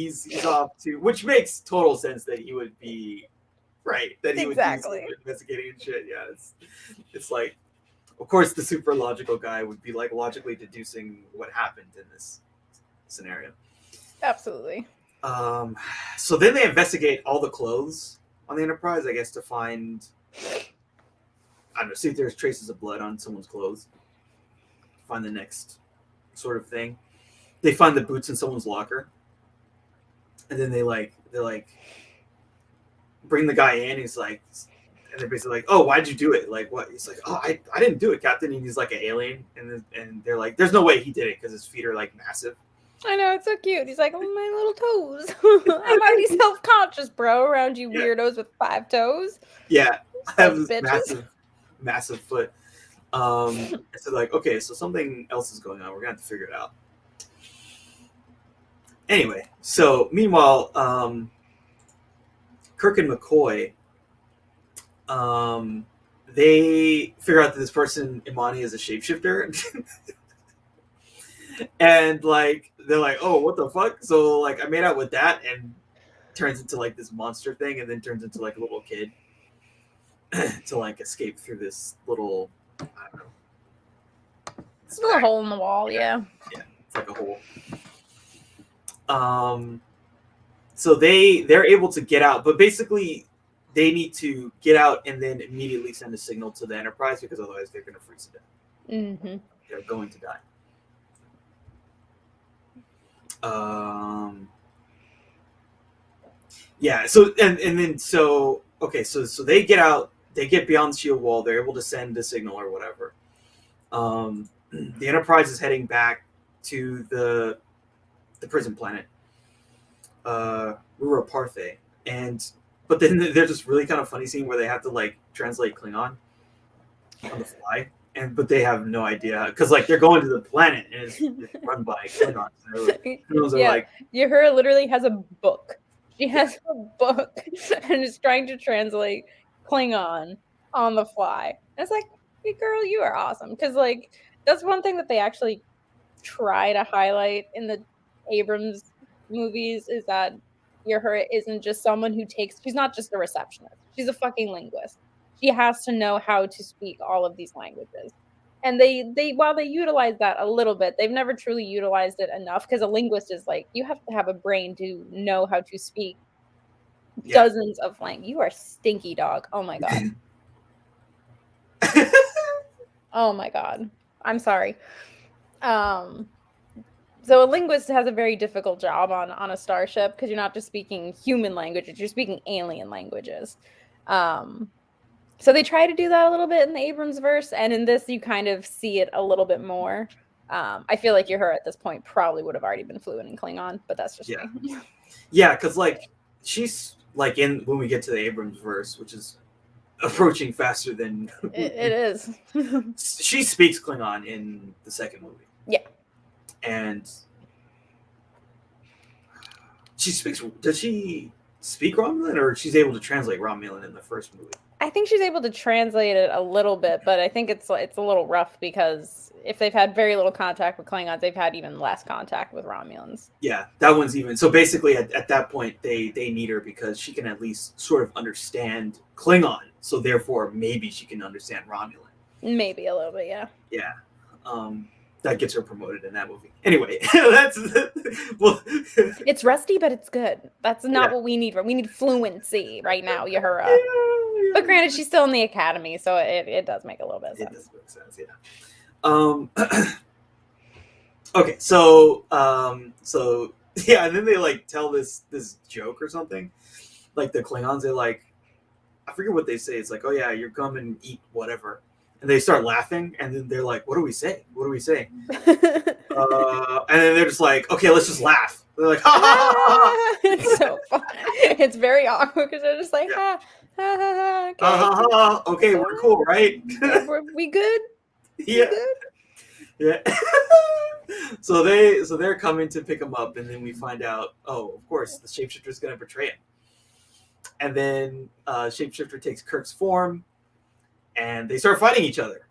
He's off to, which makes total sense that he would be right. That he would be investigating and shit. Yeah, it's like, of course, the super logical guy would be like logically deducing what happened in this scenario. Absolutely. So then they investigate all the clothes on the Enterprise, I guess, to find, I don't know, see if there's traces of blood on someone's clothes. Find the next sort of thing. They find the boots in someone's locker, and then they're like bring the guy in. He's like, and they're basically like, "Oh, why'd you do it? Like, what?" He's like, "Oh, I didn't do it, Captain." And he's like an alien, and they're like, "There's no way he did it because his feet are like massive." I know, it's so cute. He's like, "Oh, my little toes." I'm already self-conscious, bro, around you weirdos with 5 toes. Yeah, I have this massive massive foot. And so like, okay, so something else is going on. We're gonna have to figure it out. Anyway, so meanwhile, Kirk and McCoy, they figure out that this person Imani is a shapeshifter. And like they're like, oh, what the fuck? So like I made out with that and turns into like this monster thing, and then turns into like a little kid to like escape through this little, I don't know, It's a little hole in the wall. Yeah. It's like a hole. So they're able to get out, but basically they need to get out and then immediately send a signal to the Enterprise, because otherwise they're going to freeze to death. Mm-hmm. They're going to die. Yeah. So and then so okay. So they get out. They get beyond the shield wall. They're able to send a signal or whatever. The Enterprise is heading back to the prison planet. We were a Parthe, but then there's this really kind of funny scene where they have to like translate Klingon on the fly, but they have no idea, because like they're going to the planet and it's run by Klingons. Klingons are like, Uhura literally has a book. She has a book and is trying to translate Klingon on the fly. And it's like, hey, girl, you are awesome, because like that's one thing that they actually try to highlight in the Abrams movies, is that Uhura isn't just someone who she's not just a receptionist. She's a fucking linguist. She has to know how to speak all of these languages. And they while they utilize that a little bit, they've never truly utilized it enough, because a linguist is like, you have to have a brain to know how to speak dozens of languages. You are stinky dog. Oh my god. Oh my god. I'm sorry. So a linguist has a very difficult job on a starship, because you're not just speaking human languages, you're speaking alien languages. So they try to do that a little bit in the Abrams verse, and in this you kind of see it a little bit more. I feel like Uhura at this point probably would have already been fluent in Klingon, but that's just me. Yeah, because like she's like when we get to the Abrams verse, which is approaching faster than it is. She speaks Klingon in the second movie. Yeah. And she speaks. Does she speak Romulan, or she's able to translate Romulan in the first movie? I think she's able to translate it a little bit, but I think it's a little rough, because if they've had very little contact with Klingons, they've had even less contact with Romulans. Yeah, that one's even. So basically, at that point, they need her because she can at least sort of understand Klingon. So therefore, maybe she can understand Romulan. Maybe a little bit, yeah. Yeah. That gets her promoted in that movie. Anyway, that's well. It's rusty, but it's good. That's not what we need. We need fluency right now, Uhura. But granted, she's still in the academy, so it does make a little bit of sense. It does make sense, yeah. Okay, so yeah, and then they like tell this joke or something. Like the Klingons, they like, I forget what they say. It's like, oh yeah, you're come and eat whatever. And they start laughing, and then they're like, what do we say? What do we say? And then they're just like, okay, let's just laugh. They're like, ha ha ha ha. It's so fun. It's very awkward, because they're just like, ha ha ha ha. Okay, ha ha. Okay, we're cool, right? we good? Yeah. We good? Yeah. So they're coming to pick him up, and then we find out, oh, of course, the shapeshifter's going to betray him. And then shapeshifter takes Kirk's form, and they start fighting each other.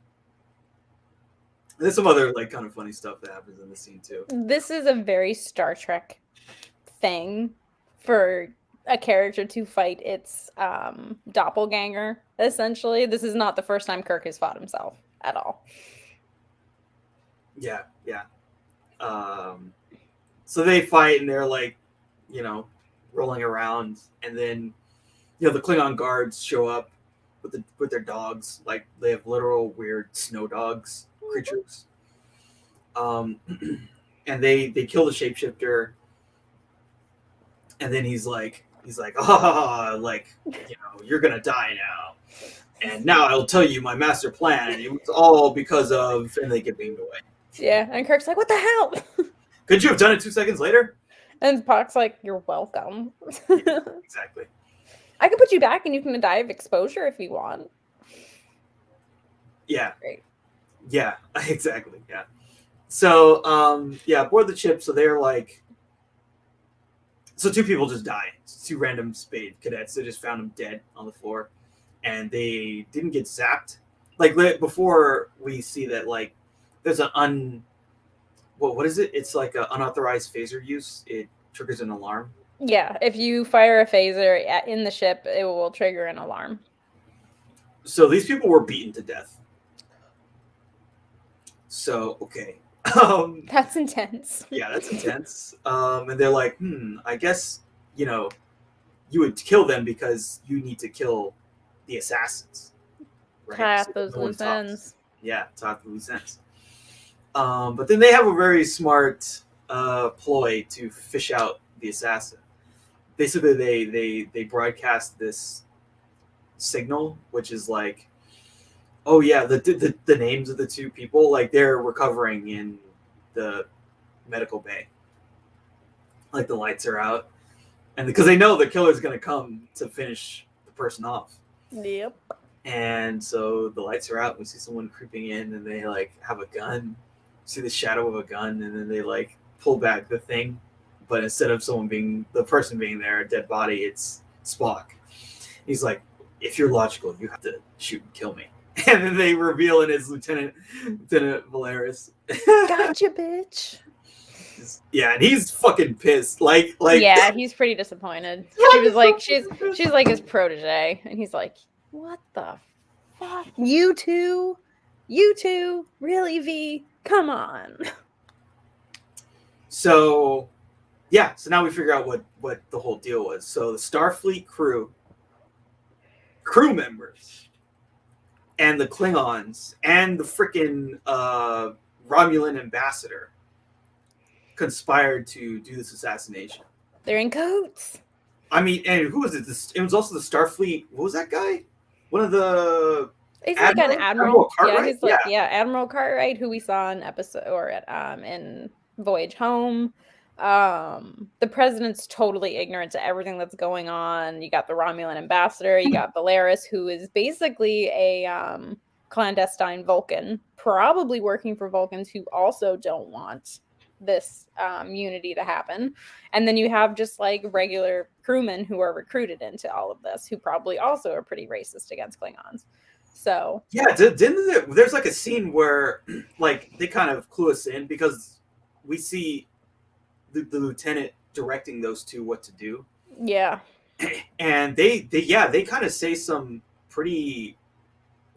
There's some other like kind of funny stuff that happens in the scene too. This is a very Star Trek thing for a character to fight its doppelganger, essentially. This is not the first time Kirk has fought himself at all. Yeah. So they fight, and they're like, rolling around, and then the Klingon guards show up with their dogs. Like they have literal weird snow dogs creatures. And they kill the shapeshifter, and then he's like, you're gonna die now. And now I'll tell you my master plan. It was all because of, and they get beamed away. Yeah, and Kirk's like, what the hell? Could you have done it 2 seconds later? And Spock's like, you're welcome. Yeah, exactly. I could put you back and you can die of exposure if you want. Yeah. Great. Yeah. Exactly. Yeah. So aboard the ship. So they're like, so two people just died. Two random spade cadets. They just found them dead on the floor, and they didn't get zapped. Like before, we see that like there's an what is it? It's like an unauthorized phaser use. It triggers an alarm. Yeah, if you fire a phaser in the ship, it will trigger an alarm. So these people were beaten to death. So okay, That's intense. yeah, that's intense. And they're like, I guess you would kill them because you need to kill the assassins, right? Tie So up those no one loose talks. ends. Yeah, talk the loose ends. But then they have a very smart ploy to fish out the assassin. Basically, they broadcast this signal, which is like, oh yeah, the names of the two people, like they're recovering in the medical bay. Like the lights are out, and because they know the killer's gonna come to finish the person off. Yep. And so the lights are out. We see someone creeping in, and they like have a gun. See the shadow of a gun, and then they like pull back the thing, but instead of the person being there, a dead body, it's Spock. He's like, if you're logical, you have to shoot and kill me. And then they reveal it as Lieutenant Valeris. Gotcha, bitch. Yeah, and he's fucking pissed. Like yeah, he's pretty disappointed. She was like, she's like his protege, and he's like, what the fuck? You two, really, V? Come on. So, yeah. So now we figure out what the whole deal was. So the Starfleet crew members, and the Klingons, and the freaking Romulan ambassador conspired to do this assassination. They're in coats. I mean, and who was it? It was also the Starfleet. What was that guy? One of the. He's like an admiral. Cartwright? Yeah, he's like Admiral Cartwright, who we saw in in Voyage Home. The president's totally ignorant to everything that's going on. You got the Romulan ambassador. You got Valeris, who is basically a clandestine Vulcan, probably working for Vulcans who also don't want this unity to happen. And then you have just like regular crewmen who are recruited into all of this, who probably also are pretty racist against Klingons. So yeah, there's like a scene where like they kind of clue us in because we see the lieutenant directing those two what to do. Yeah, and they kind of say some pretty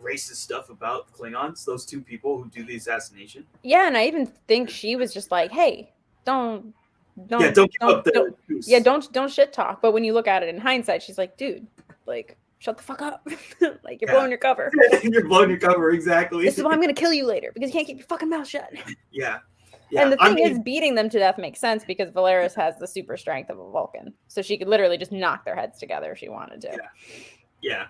racist stuff about Klingons. Those two people who do the assassination. Yeah, and I even think she was just like, "Hey, don't shit talk." But when you look at it in hindsight, she's like, "Dude, like." Shut the fuck up. Like, you're blowing your cover. You're blowing your cover, exactly. This is why I'm going to kill you later, because you can't keep your fucking mouth shut. Yeah. And the thing is, beating them to death makes sense because Valeris has the super strength of a Vulcan. So she could literally just knock their heads together if she wanted to. Yeah.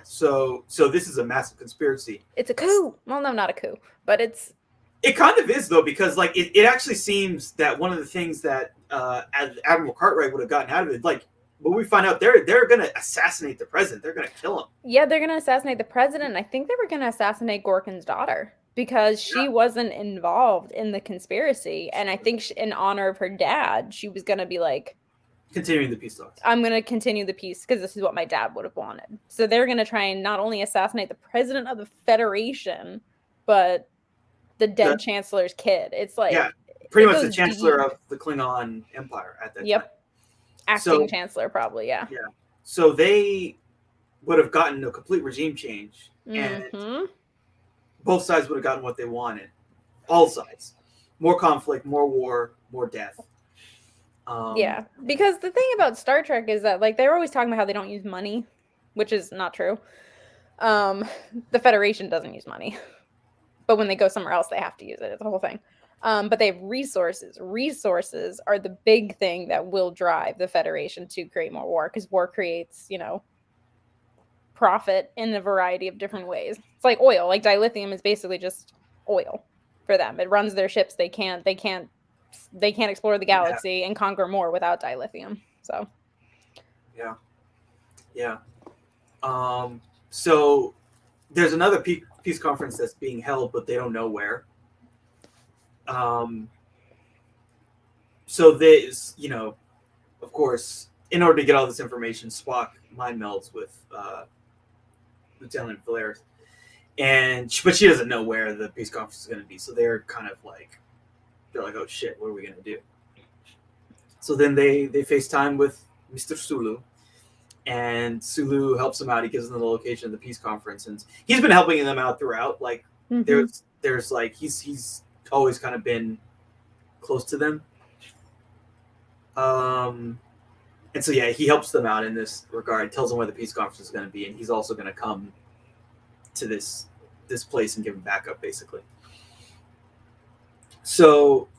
So this is a massive conspiracy. It's a coup. Well, no, not a coup. But it kind of is, though, because like it actually seems that one of the things that Admiral Cartwright would have gotten out of it, like, but we find out they're going to assassinate the president. They're going to kill him. Yeah, they're going to assassinate the president. I think they were going to assassinate Gorkin's daughter because she wasn't involved in the conspiracy. And I think in honor of her dad, she was going to be like... continuing the peace talks. I'm going to continue the peace because this is what my dad would have wanted. So they're going to try and not only assassinate the president of the Federation, but the dead chancellor's kid. It's like... yeah, pretty much the chancellor of the Klingon Empire at that time. Yep. Acting chancellor, probably, yeah. Yeah. So they would have gotten a complete regime change, and both sides would have gotten what they wanted. All sides. More conflict, more war, more death. Yeah, because the thing about Star Trek is that, like, they're always talking about how they don't use money, which is not true. The Federation doesn't use money. But when they go somewhere else, they have to use it. It's a whole thing. But they have resources. Resources are the big thing that will drive the Federation to create more war, because war creates, profit in a variety of different ways. It's like oil. Like dilithium is basically just oil for them. It runs their ships. They can't explore the galaxy and conquer more without dilithium. So So there's another peace conference that's being held, but they don't know where. So they, of course, in order to get all this information, Spock mind melds with Lieutenant Valeris, but she doesn't know where the peace conference is going to be. So they're kind of like, oh shit, what are we going to do? So then they FaceTime with Mr. Sulu, and Sulu helps them out. He gives them the location of the peace conference, and he's been helping them out throughout. Like there's like he's always kind of been close to them. And so yeah, he helps them out in this regard. Tells them where the peace conference is going to be, and he's also going to come to this place and give them backup, basically. So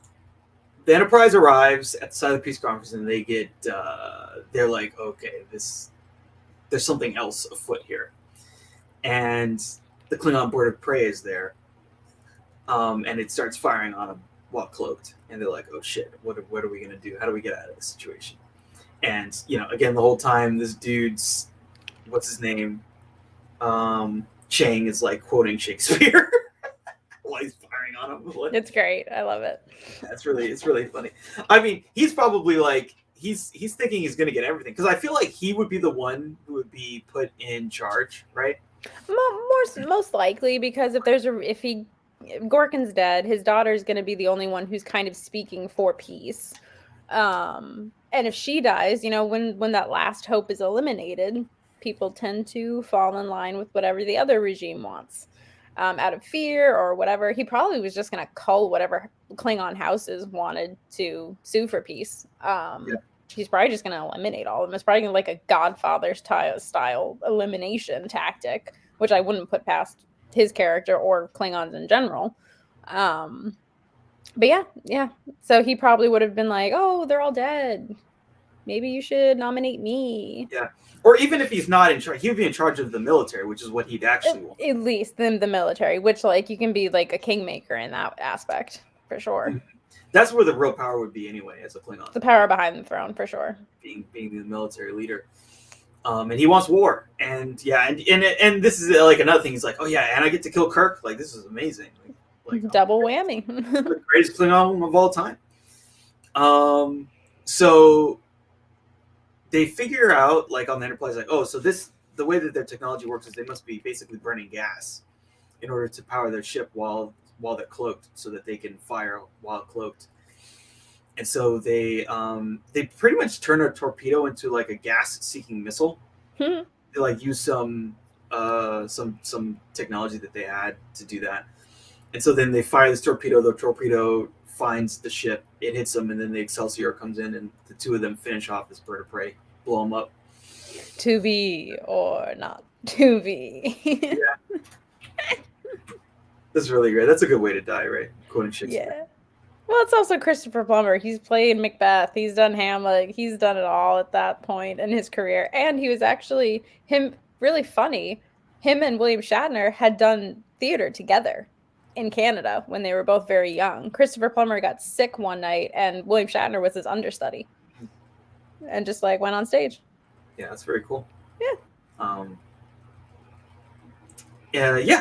the Enterprise arrives at the side of the peace conference, and they get they're like, okay, there's something else afoot here, and the Klingon bird of prey is there, and it starts firing on them while cloaked, and they're like, oh shit, what are we gonna do? How do we get out of this situation? And again, the whole time this dude's, what's his name, Chang is like quoting Shakespeare while he's firing on him. It's great. I love it. It's really funny. I mean, he's probably like he's thinking he's gonna get everything, because I feel like he would be the one who would be put in charge, right? Most likely, because if Gorkin's dead, his daughter's going to be the only one who's kind of speaking for peace. And if she dies, when that last hope is eliminated, people tend to fall in line with whatever the other regime wants, out of fear or whatever. He probably was just going to cull whatever Klingon houses wanted to sue for peace. He's probably just going to eliminate all of them. It's probably like a Godfather style elimination tactic, which I wouldn't put past his character or Klingons in general. But yeah. So he probably would have been like, oh, they're all dead. Maybe you should nominate me. Yeah. Or even if he's not in charge, he would be in charge of the military, which is what he'd actually want. At least the military, which like you can be like a kingmaker in that aspect, for sure. That's where the real power would be anyway, as a Klingon. The power behind the throne, for sure. Being the military leader. And he wants war. And yeah, and this is like another thing. He's like, oh yeah, and I get to kill Kirk. Like, this is amazing. Like double whammy. The greatest Klingon of all time. So they figure out, like on the Enterprise, like, oh, so the way that their technology works is they must be basically burning gas in order to power their ship while they're cloaked, so that they can fire while cloaked. And so they pretty much turn a torpedo into like a gas-seeking missile. They like use some technology that they had to do that. And so then they fire this torpedo. The torpedo finds the ship. It hits them, and then the Excelsior comes in, and the two of them finish off this bird of prey, blow them up. To be or not to be. Yeah. That's really great. That's a good way to die, right? Quoting Shakespeare. Yeah. Well, it's also Christopher Plummer. He's played Macbeth. He's done Hamlet. He's done it all at that point in his career. And he was actually, really funny, him and William Shatner had done theater together in Canada when they were both very young. Christopher Plummer got sick one night, and William Shatner was his understudy. And just, like, went on stage. Yeah, that's very cool. Yeah.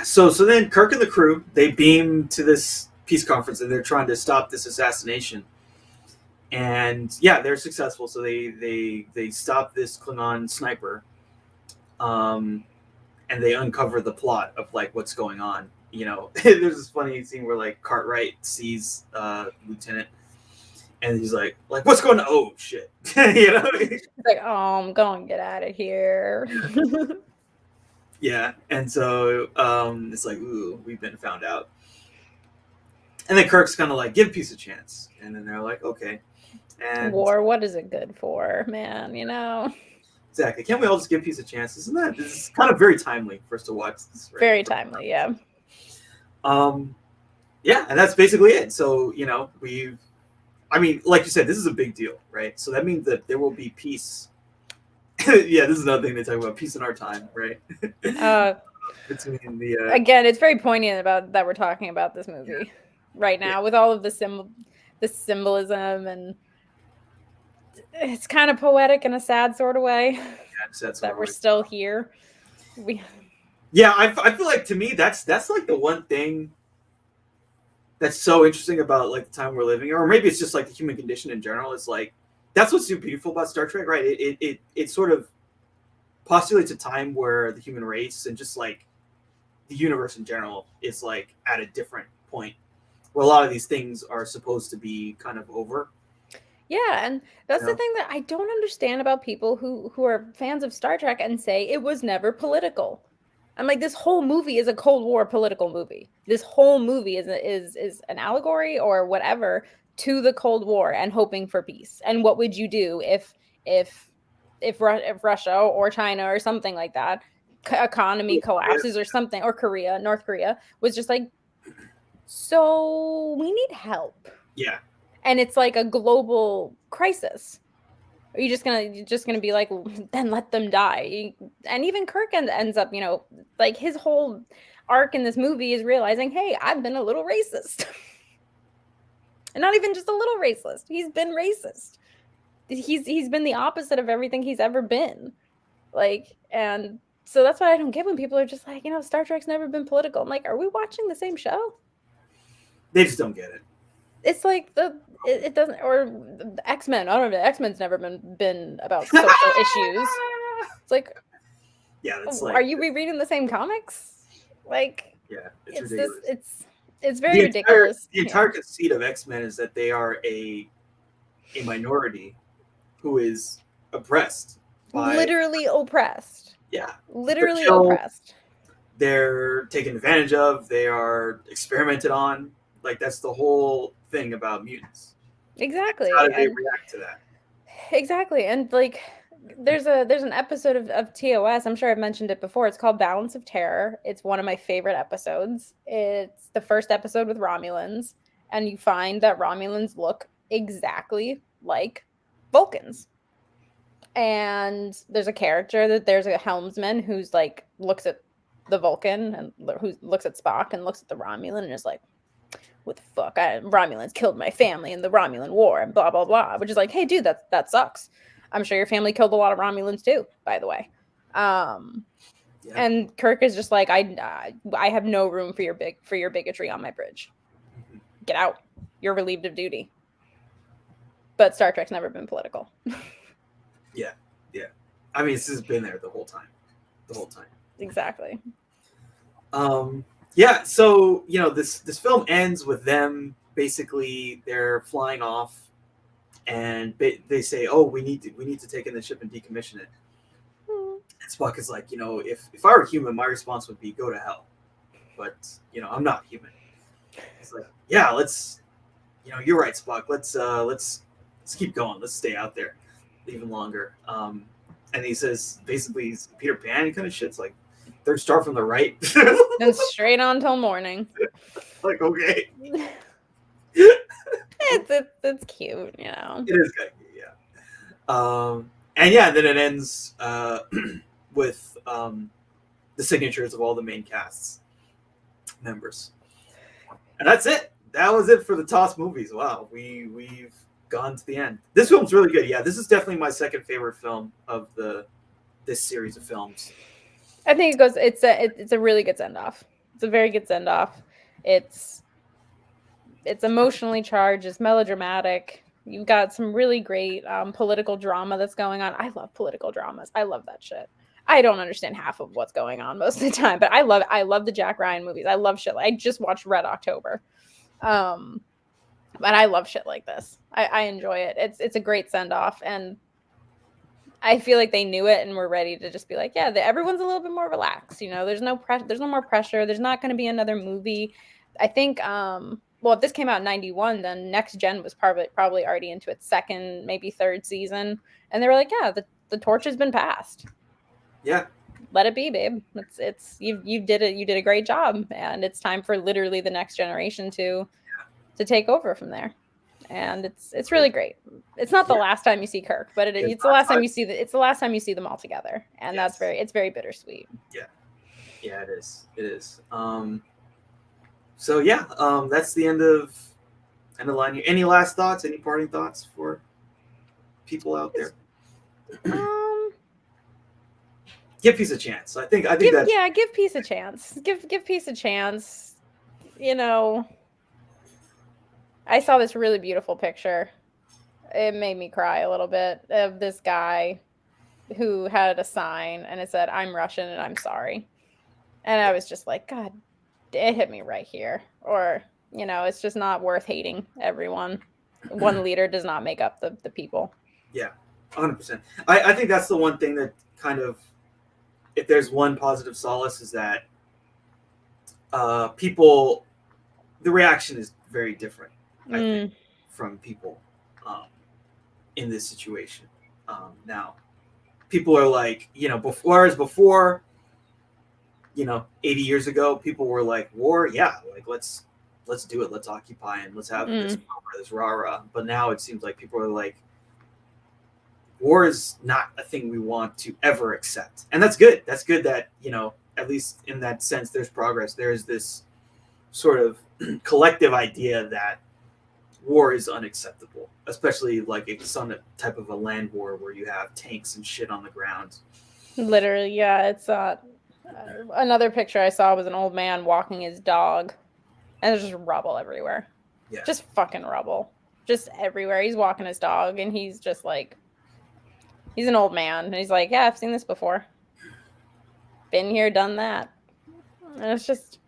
So then Kirk and the crew, they beam to this peace conference, and they're trying to stop this assassination. And yeah, they're successful. So they stop this Klingon sniper, and they uncover the plot of like what's going on. There's this funny scene where like Cartwright sees Lieutenant, and he's like what's going on? Oh shit. He's like, oh, I'm going to get out of here. Yeah, and so it's like, ooh, we've been found out. And then Kirk's kind of like, give peace a chance. And then they're like, okay. And war, what is it good for, man? Exactly. Can't we all just give peace a chance? This is kind of very timely for us to watch this. Right? Very timely, yeah. Yeah, and that's basically it. So, like you said, this is a big deal, right? So that means that there will be peace. Yeah, this is another thing they talk about, peace in our time, right? Between the again, it's very poignant about that we're talking about this movie right now with all of the symbolism, and it's kind of poetic in a sad sort of way. Yeah, that we're still here. Yeah, I feel like to me that's like the one thing that's so interesting about like the time we're living in, or maybe it's just like the human condition in general. It's like that's what's so beautiful about Star Trek, right? It sort of postulates a time where the human race and just like the universe in general is like at a different point where a lot of these things are supposed to be kind of over. Yeah, and that's You the know? thing that I don't understand about people who are fans of Star Trek and say it was never political. I'm like, this whole movie is a Cold War political movie. This whole movie is an allegory or whatever to the Cold War and hoping for peace. And what would you do if if Russia or China or something like that economy collapses or something, or Korea, North Korea was just like, so we need help, Yeah, and it's like a global crisis. Are you just gonna be like, then let them die? And even Kirk ends up, like his whole arc in this movie is realizing, hey, I've been a little racist. And not even just a little racist. He's been racist. He's been the opposite of everything he's ever been. Like, and so that's why I don't get when people are just like, Star Trek's never been political. I'm like, are we watching the same show? they just don't get it. It's like it doesn't, or the X-Men. I don't know. X-Men's never been about social issues. It's like, Yeah, that's are like you rereading the same comics? Like, yeah, it's it's this, ridiculous. it's very The entire ridiculous. the entire conceit of X-Men is that they are a minority who is oppressed by Literally oppressed. yeah. They're Literally killed, oppressed. they're taken advantage of, they are experimented on. Like that's the whole thing about mutants. How Exactly. do they And react to that? exactly. And like there's an episode of TOS, I'm sure I've mentioned it before. It's called Balance of Terror. It's one of my favorite episodes. It's the first episode with Romulans, and you find that Romulans look exactly like Vulcans. And there's a helmsman who's like looks at the Vulcan and who looks at Spock and looks at the Romulan and is like, what the fuck? Romulans killed my family in the Romulan War and blah blah blah. Which is like, hey, dude, that sucks. I'm sure your family killed a lot of Romulans too, by the way. Yeah. And Kirk is just like, I have no room for your bigotry on my bridge. Get out. You're relieved of duty. But Star Trek's never been political. Yeah. Yeah. I mean, this has been there the whole time. The whole time. Exactly. Yeah, so this film ends with them basically they're flying off, and they say, "Oh, we need to take in the ship and decommission it." And Spock is like, if I were human, my response would be go to hell, but I'm not human. It's like, yeah, let's, you're right, Spock. Let's keep going. Let's stay out there even longer. And he says basically he's Peter Pan kind of shit's like third star from the right. Then straight on till morning. Like, okay. It's cute, It is good, yeah. And yeah, then it ends with the signatures of all the main cast's members, and that's it. That was it for the TOS movies. Wow, we've gone to the end. This film's really good. Yeah, this is definitely my second favorite film of this series of films. I think it goes. It's a really good send off. It's a very good send off. It's emotionally charged. It's melodramatic. You've got some really great political drama that's going on. I love political dramas. I love that shit. I don't understand half of what's going on most of the time, but I love the Jack Ryan movies. I love shit. I just watched Red October, but I love shit like this. I enjoy it. It's a great send off, and I feel like they knew it and were ready to just be like, yeah, everyone's a little bit more relaxed. There's no there's no more pressure. There's not going to be another movie. I think, well, if this came out in 91, then Next Gen was probably already into its second, maybe third season. And they were like, yeah, the torch has been passed. Yeah. Let it be, babe. You did it. You did a great job. And it's time for literally the next generation to take over from there. And it's really great. It's not the last time you see Kirk, but it's the last time you see it's the last time you see them all together, and it's very bittersweet. Yeah, it is. So yeah, that's the end of line here. Any last thoughts? Any parting thoughts for people out there? give peace a chance. I think that's give peace a chance. Give peace a chance. You know, I saw this really beautiful picture. It made me cry a little bit, of this guy who had a sign and it said, "I'm Russian and I'm sorry." And I was just like, God, it hit me right here. Or, it's just not worth hating everyone. One leader does not make up the people. Yeah, 100%. I think that's the one thing that kind of, if there's one positive solace, is that people, the reaction is very different, I think, from people in this situation. Now, people are like, before, 80 years ago, people were like, war, yeah, like let's do it, let's occupy and let's have this rah-rah. But now it seems like people are like, war is not a thing we want to ever accept. And that's good. That's good that, at least in that sense, there's progress. There's this sort of collective idea that war is unacceptable, especially like it's some type of a land war where you have tanks and shit on the ground. Literally, yeah. It's another picture I saw was an old man walking his dog, and there's just rubble everywhere. Yeah. Just fucking rubble. Just everywhere. He's walking his dog, and he's just like, he's an old man, and he's like, yeah, I've seen this before. Been here, done that. And it's just,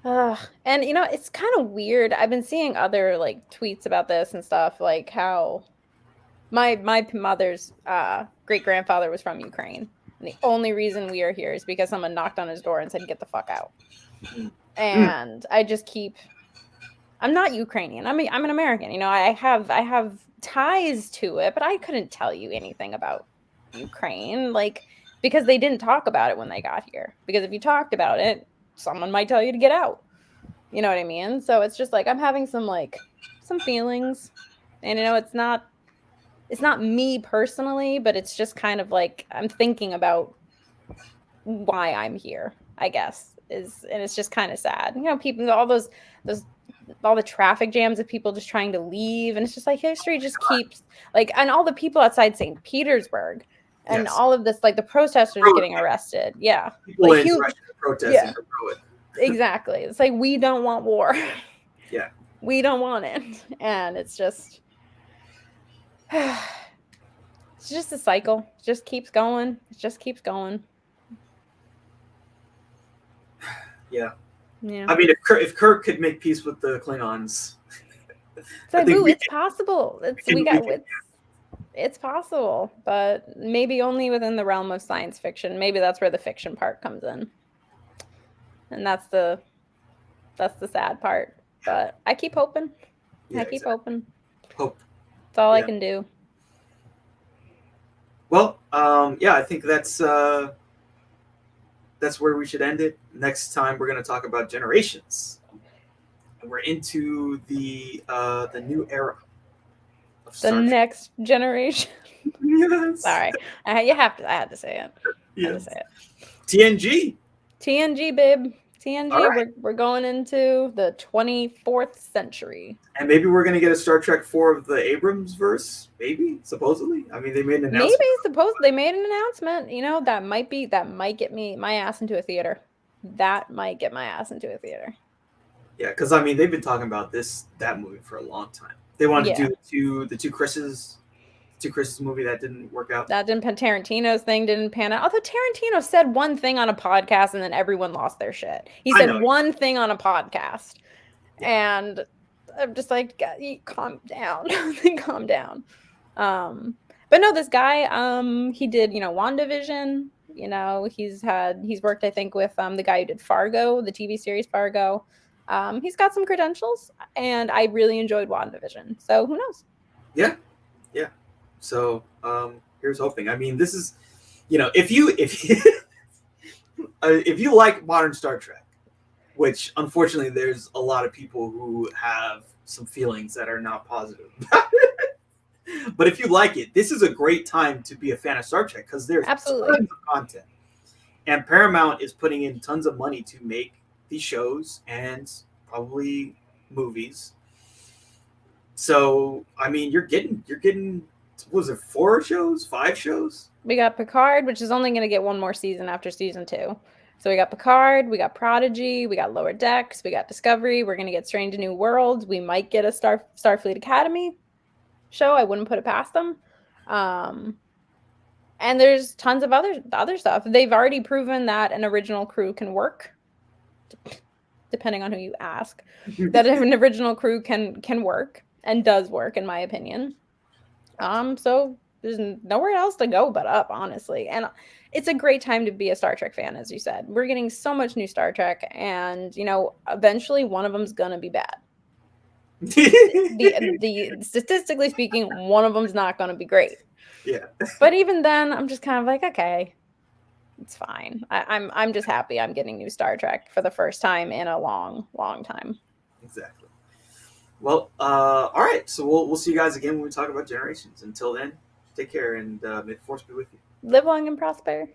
and it's kind of weird. I've been seeing other like tweets about this and stuff, like how my mother's great grandfather was from Ukraine, and the only reason we are here is because someone knocked on his door and said, "Get the fuck out." And I just I'm not Ukrainian. I'm an American. I have ties to it, but I couldn't tell you anything about Ukraine, like, because they didn't talk about it when they got here. Because if you talked about it, someone might tell you to get out. You know what I mean? So it's just like I'm having some feelings, and it's not me personally, but it's just kind of like I'm thinking about why I'm here, I guess. And it's just kind of sad. People, all the traffic jams of people just trying to leave, and it's just like history just keeps and all the people outside St. Petersburg and all of this, like the protesters getting arrested. Yeah. People in Russia protesting for it. Exactly. It's like, we don't want war. Yeah. We don't want it. And it's just it's just a cycle. It just keeps going. It just keeps going. Yeah. Yeah. I mean, if Kirk could make peace with the Klingons, it's possible. It's possible, but maybe only within the realm of science fiction. Maybe that's where the fiction part comes in, and that's the sad part. But I keep hoping. Yeah, I keep hoping. Hope. That's all I can do. Well, I think that's where we should end it. Next time we're going to talk about generations. And we're into the new era of the next generation. Yes. Sorry. I had to say it. Yes. I had to say it. TNG, babe. TNG. Right. We're going into the 24th century. And maybe we're going to get a Star Trek 4 of the Abrams verse. Maybe, supposedly. I mean, they made an announcement. They made an announcement. That might get my ass into a theater. That might get my ass into a theater. Yeah, because I mean, they've been talking about that movie for a long time. They wanted to do the two Chris's movie that didn't work out. That didn't. Tarantino's thing didn't pan out. Although Tarantino said one thing on a podcast and then everyone lost their shit. He said one thing on a podcast, and I'm just like, calm down, calm down. But no, this guy, he did, WandaVision. He's worked, I think, with the guy who did Fargo, the TV series Fargo. He's got some credentials, and I really enjoyed WandaVision. So who knows? Yeah. So here's hoping. I mean, this is, if you like modern Star Trek, which unfortunately there's a lot of people who have some feelings that are not positive about it. But if you like it, this is a great time to be a fan of Star Trek because there's tons of content. And Paramount is putting in tons of money to make these shows and probably movies. So, I mean, you're getting what was it, 4 shows, 5 shows? We got Picard, which is only going to get one more season after season 2. So we got Picard, we got Prodigy, we got Lower Decks, we got Discovery. We're going to get Strange New Worlds. We might get a Starfleet Academy show. I wouldn't put it past them. And there's tons of other stuff. They've already proven that an original crew can work, depending on who you ask. That an original crew can work and does work, in my opinion. So there's nowhere else to go but up, honestly. And it's a great time to be a Star Trek fan, as you said. We're getting so much new Star Trek, and eventually one of them's gonna be bad. the statistically speaking, one of them's not gonna be great. Yeah. But even then, I'm just kind of like, okay, it's fine. I'm just happy I'm getting new Star Trek for the first time in a long, long time. Exactly. Well, all right. So we'll see you guys again when we talk about Generations. Until then, take care, and may the force be with you. Live long and prosper.